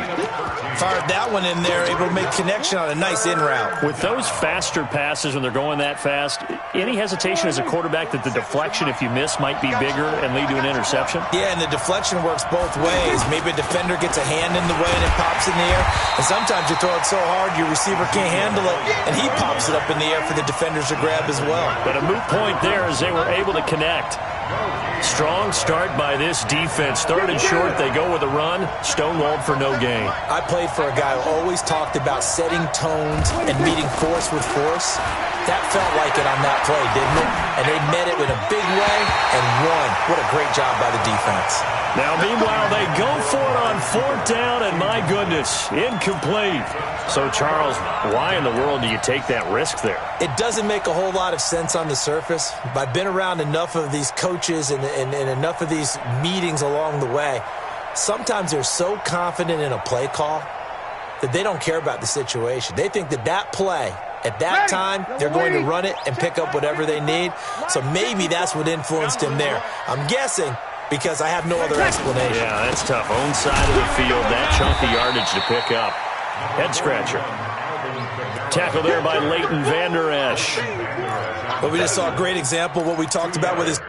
Fired that one in there, able to make connection on a nice in route. With those faster passes when they're going that fast, any hesitation as a quarterback that the deflection, if you miss, might be bigger and lead to an interception? Yeah, and the deflection works both ways. Maybe a defender gets a hand in the way and it pops in the air. And sometimes you throw it so hard your receiver can't handle it, and he pops it up in the air for the defenders to grab as well. But a moot point there as they were able to connect. Strong start by this defense. 3rd and short, they go with a run. Stonewalled for no gain. I played for a guy who always talked about setting tones and meeting force with force. That felt like it on that play, didn't it? And they met it in a big way and won. What a great job by the defense. Now, meanwhile, they go for it on 4th down, and my goodness, incomplete. So, Charles, why in the world do you take that risk there? It doesn't make a whole lot of sense on the surface. But I've been around enough of these coaches and enough of these meetings along the way. Sometimes they're so confident in a play call that they don't care about the situation. They think that play, at that time, they're going to run it and pick up whatever they need. So maybe that's what influenced him there. I'm guessing because I have no other explanation. Yeah, that's tough. Own side of the field, that chunk of yardage to pick up. Head scratcher. Tackle there by Leighton Vander Esch. But we just saw a great example of what we talked about with his...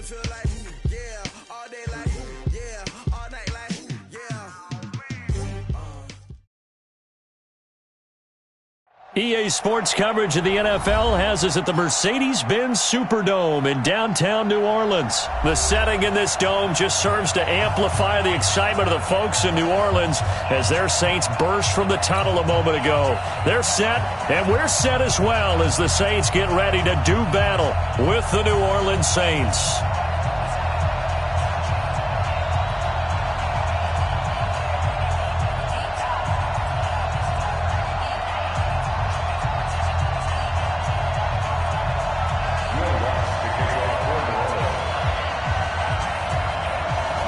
Feel like EA Sports coverage of the NFL has us at the Mercedes-Benz Superdome in downtown New Orleans. The setting in this dome just serves to amplify the excitement of the folks in New Orleans as their Saints burst from the tunnel a moment ago. They're set, and we're set as well as the Saints get ready to do battle with the New Orleans Saints.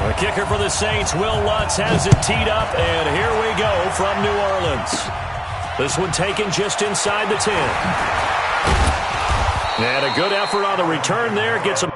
The kicker for the Saints, Will Lutz, has it teed up, and here we go from New Orleans. This one taken just inside the 10. And a good effort on the return there. Gets him.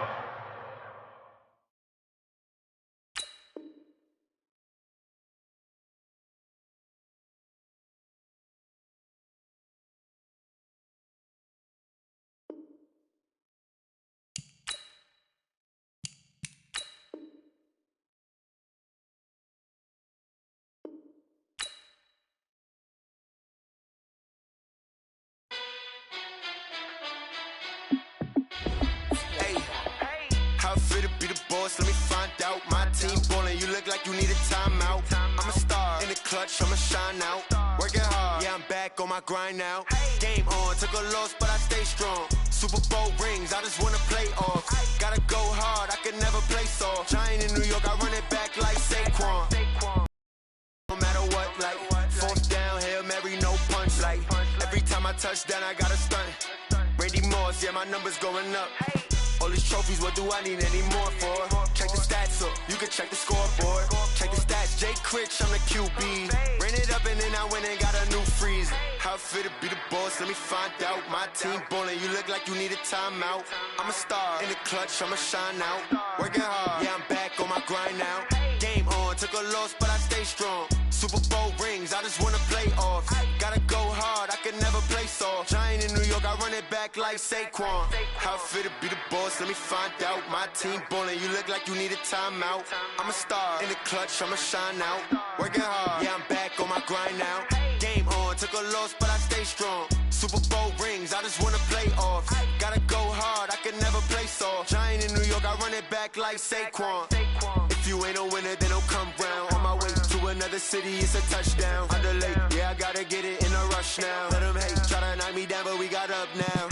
Let me find out. My team ballin', you look like you need a timeout. I'm a star in the clutch, I'ma shine out. Working hard, yeah, I'm back on my grind now. Game on, took a loss, but I stay strong. Super Bowl rings, I just wanna play off. Gotta go hard, I can never play soft. Giant in New York, I run it back like Saquon. No matter what, like fourth down, Hail Mary, no punch. Like every time I touch down, I gotta stunt. Randy Moss, yeah, my numbers going up. All these trophies, what do I need any more for? Check the stats up, you can check the scoreboard. Check the stats, Jake Critch, I'm the QB. Ran it up and then I went and got a new freeze. How it fit to be the boss, let me find out. My team ballin', you look like you need a timeout. I'm a star in the clutch, I'ma shine out. Working hard, yeah, I'm back on my grind now. Game on, took a loss, but I stay strong. Super Bowl rings, I just wanna play off. Gotta go hard, I can never play soft. Giant in New York, I run it back like Saquon. How it fit to be the boss, let me find out. My team ballin', you look like you need a timeout. I'm a star in the clutch, I'ma shine out. Working hard, yeah, I'm back on my grind now. Game on, took a loss, but I stay strong. Super Bowl rings, I just wanna play off. Gotta go hard, I can never play soft. Giant in New York, I run it back like Saquon. If you ain't a winner, then don't come round. On my way to another city, it's a touchdown. Underlay, yeah, I gotta get it in a rush now. Let them hate, try to knock me down, but we got up now.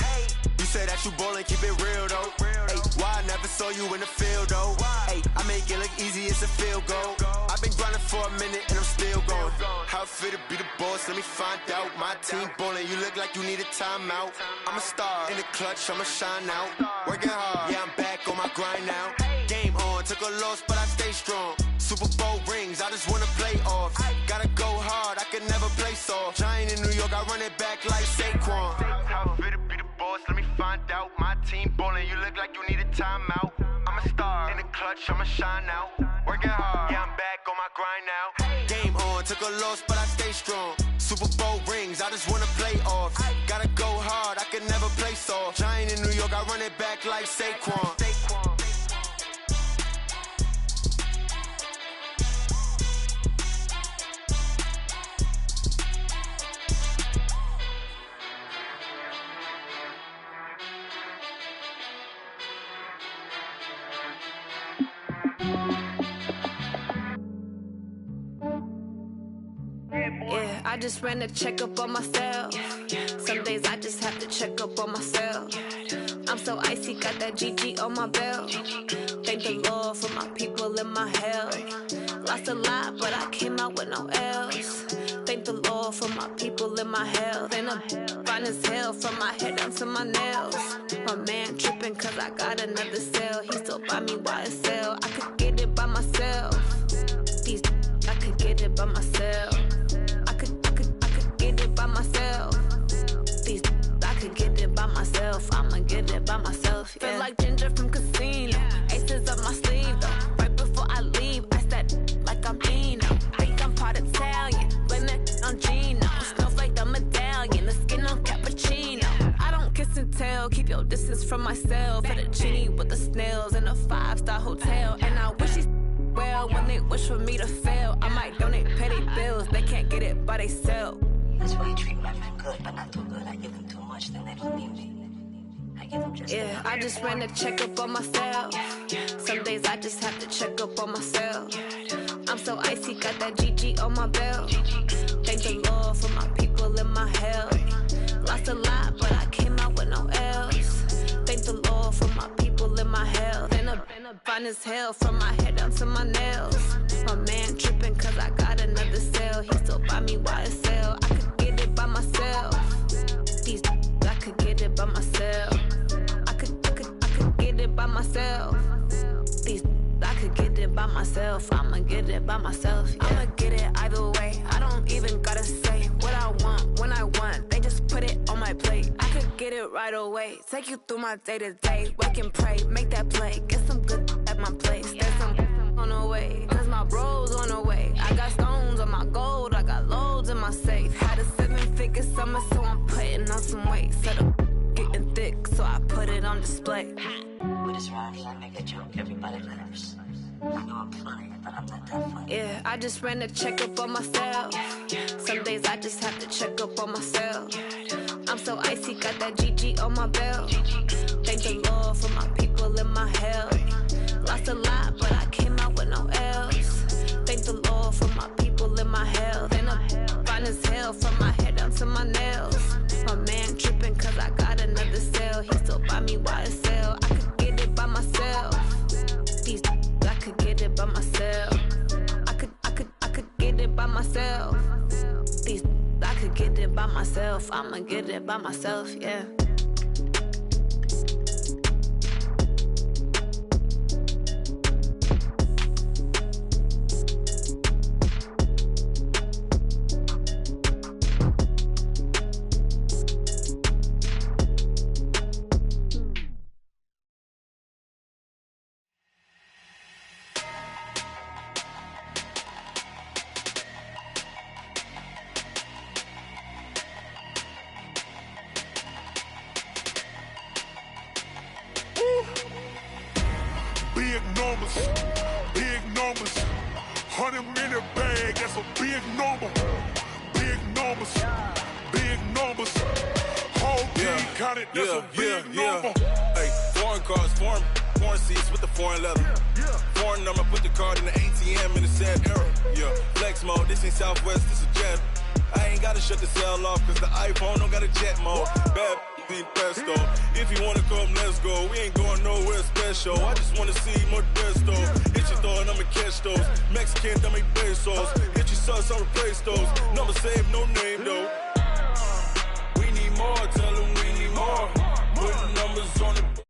You say that you ballin', keep it real though. Hey, why I never saw you in the field though? Hey, I make it look easy, it's a field goal. I've been grinding for a minute and I'm still going. How it fit to be the boss, let me find out. My team ballin', you look like you need a timeout. I'm a star in the clutch, I'ma shine out. Working hard, yeah, I'm back on my grind now. Game on, took a loss, but I stay strong. Super Bowl rings, I just wanna play off. Gotta go hard, I can never play soft. Giant in New York, I run it back like Saquon. How it fit to be the boss, let me find out. My team ballin', you look like you need a timeout. I'm a star in the clutch, I'ma shine out. Working hard, yeah, I'm back on my grind now. Game on, took a loss, but I stay strong. Super Bowl rings, I just wanna play off. Gotta go hard, I can never play soft. Giant in New York, I run it back like Saquon. Yeah, I just ran a checkup on myself. Some days I just have to check up on myself. I'm so icy, got that GG on my belt. Thank the Lord for my people in my health. Lost a lot, but I came out with no L's. Thank the Lord for my people in my health. And I'm fine as hell from my head down to my nails. My man tripping cause I got another cell. He still buy me YSL. I could get it by myself. These I could get it by myself. I could get it by myself. These I could get it by myself. I'ma get it by myself. Yeah. Feel like Ginger from Casino. Aces up my sleeve though. Right before I leave, I said like I'm Eno. Think I'm part Italian. Blame that on Gino. Snowflake the medallion. The skin on cappuccino. I don't kiss and tell. Keep your distance from myself. Fettuccine with the snails in a 5-star hotel. And I wish he's well when they wish for me to fail. I might donate petty bills. They can't get it by theyself. This way you treat my friend good, but not too good. I give them too much, then they believe me. I give them just yeah, I just ran a checkup on myself. Some days I just have to check up on myself. I'm so icy, got that GG on my belt. Thank the Lord for my people in my health. Lost a lot, but I came out with no L's. Thank the Lord for my people in my health. Been a fine as hell from my head down to my nails. My man tripping cause I got another cell. He still buy me YSL. I could get it by myself. These I could get it by myself. I could get it by myself. These I could get it by myself. I'ma get it by myself. Yeah. I'ma get it either way. I don't even gotta say what I want when I want. They just put it on my plate. I could get it right away. Take you through my day to day. Wake and pray, make that play. Get some good at my place. There's some on the way. Cause my bro's on the way. I got stones on my gold. I got loads in my safe. Had a 7-figure summer, so I'm putting on some weight. Set up getting thick, so I put it on display. With this rhyme, I make a joke, everybody laughs. I know I'm funny, but I'm not that funny. Yeah, I just ran a checkup on myself. Some days I just have to check up on myself. I'm so icy, got that GG on my belt. Thank the Lord for my people in my health. Lost a lot, but I came out with no L's. Thank the Lord for my people in my health. And I'm fine as hell from my head down to my nails. My man tripping cause I got another cell. He still buy me YSL. I could get it by myself. These I could get it by myself. I could get it by myself. These I could get it by myself. I'ma get it by myself, yeah. Big numbers, 100 minute bag, that's a big number. Big numbers, whole team counted, that's a big number. Hey, foreign cars, foreign seats with the foreign leather. Foreign number, put the card in the ATM in the sad era. Yeah, flex mode, this ain't Southwest, this is Jet. I ain't gotta shut the cell off, cause the iPhone don't got a jet mode. Bad need pesto. If you wanna come, let's go. We ain't going nowhere special. I just wanna see more desto. Hit your thought, I'ma catch those. Mexican, I make pesos. Hit your sus, I'll replace those. Number save, no name though. We need more, tell them we need more. Put numbers on the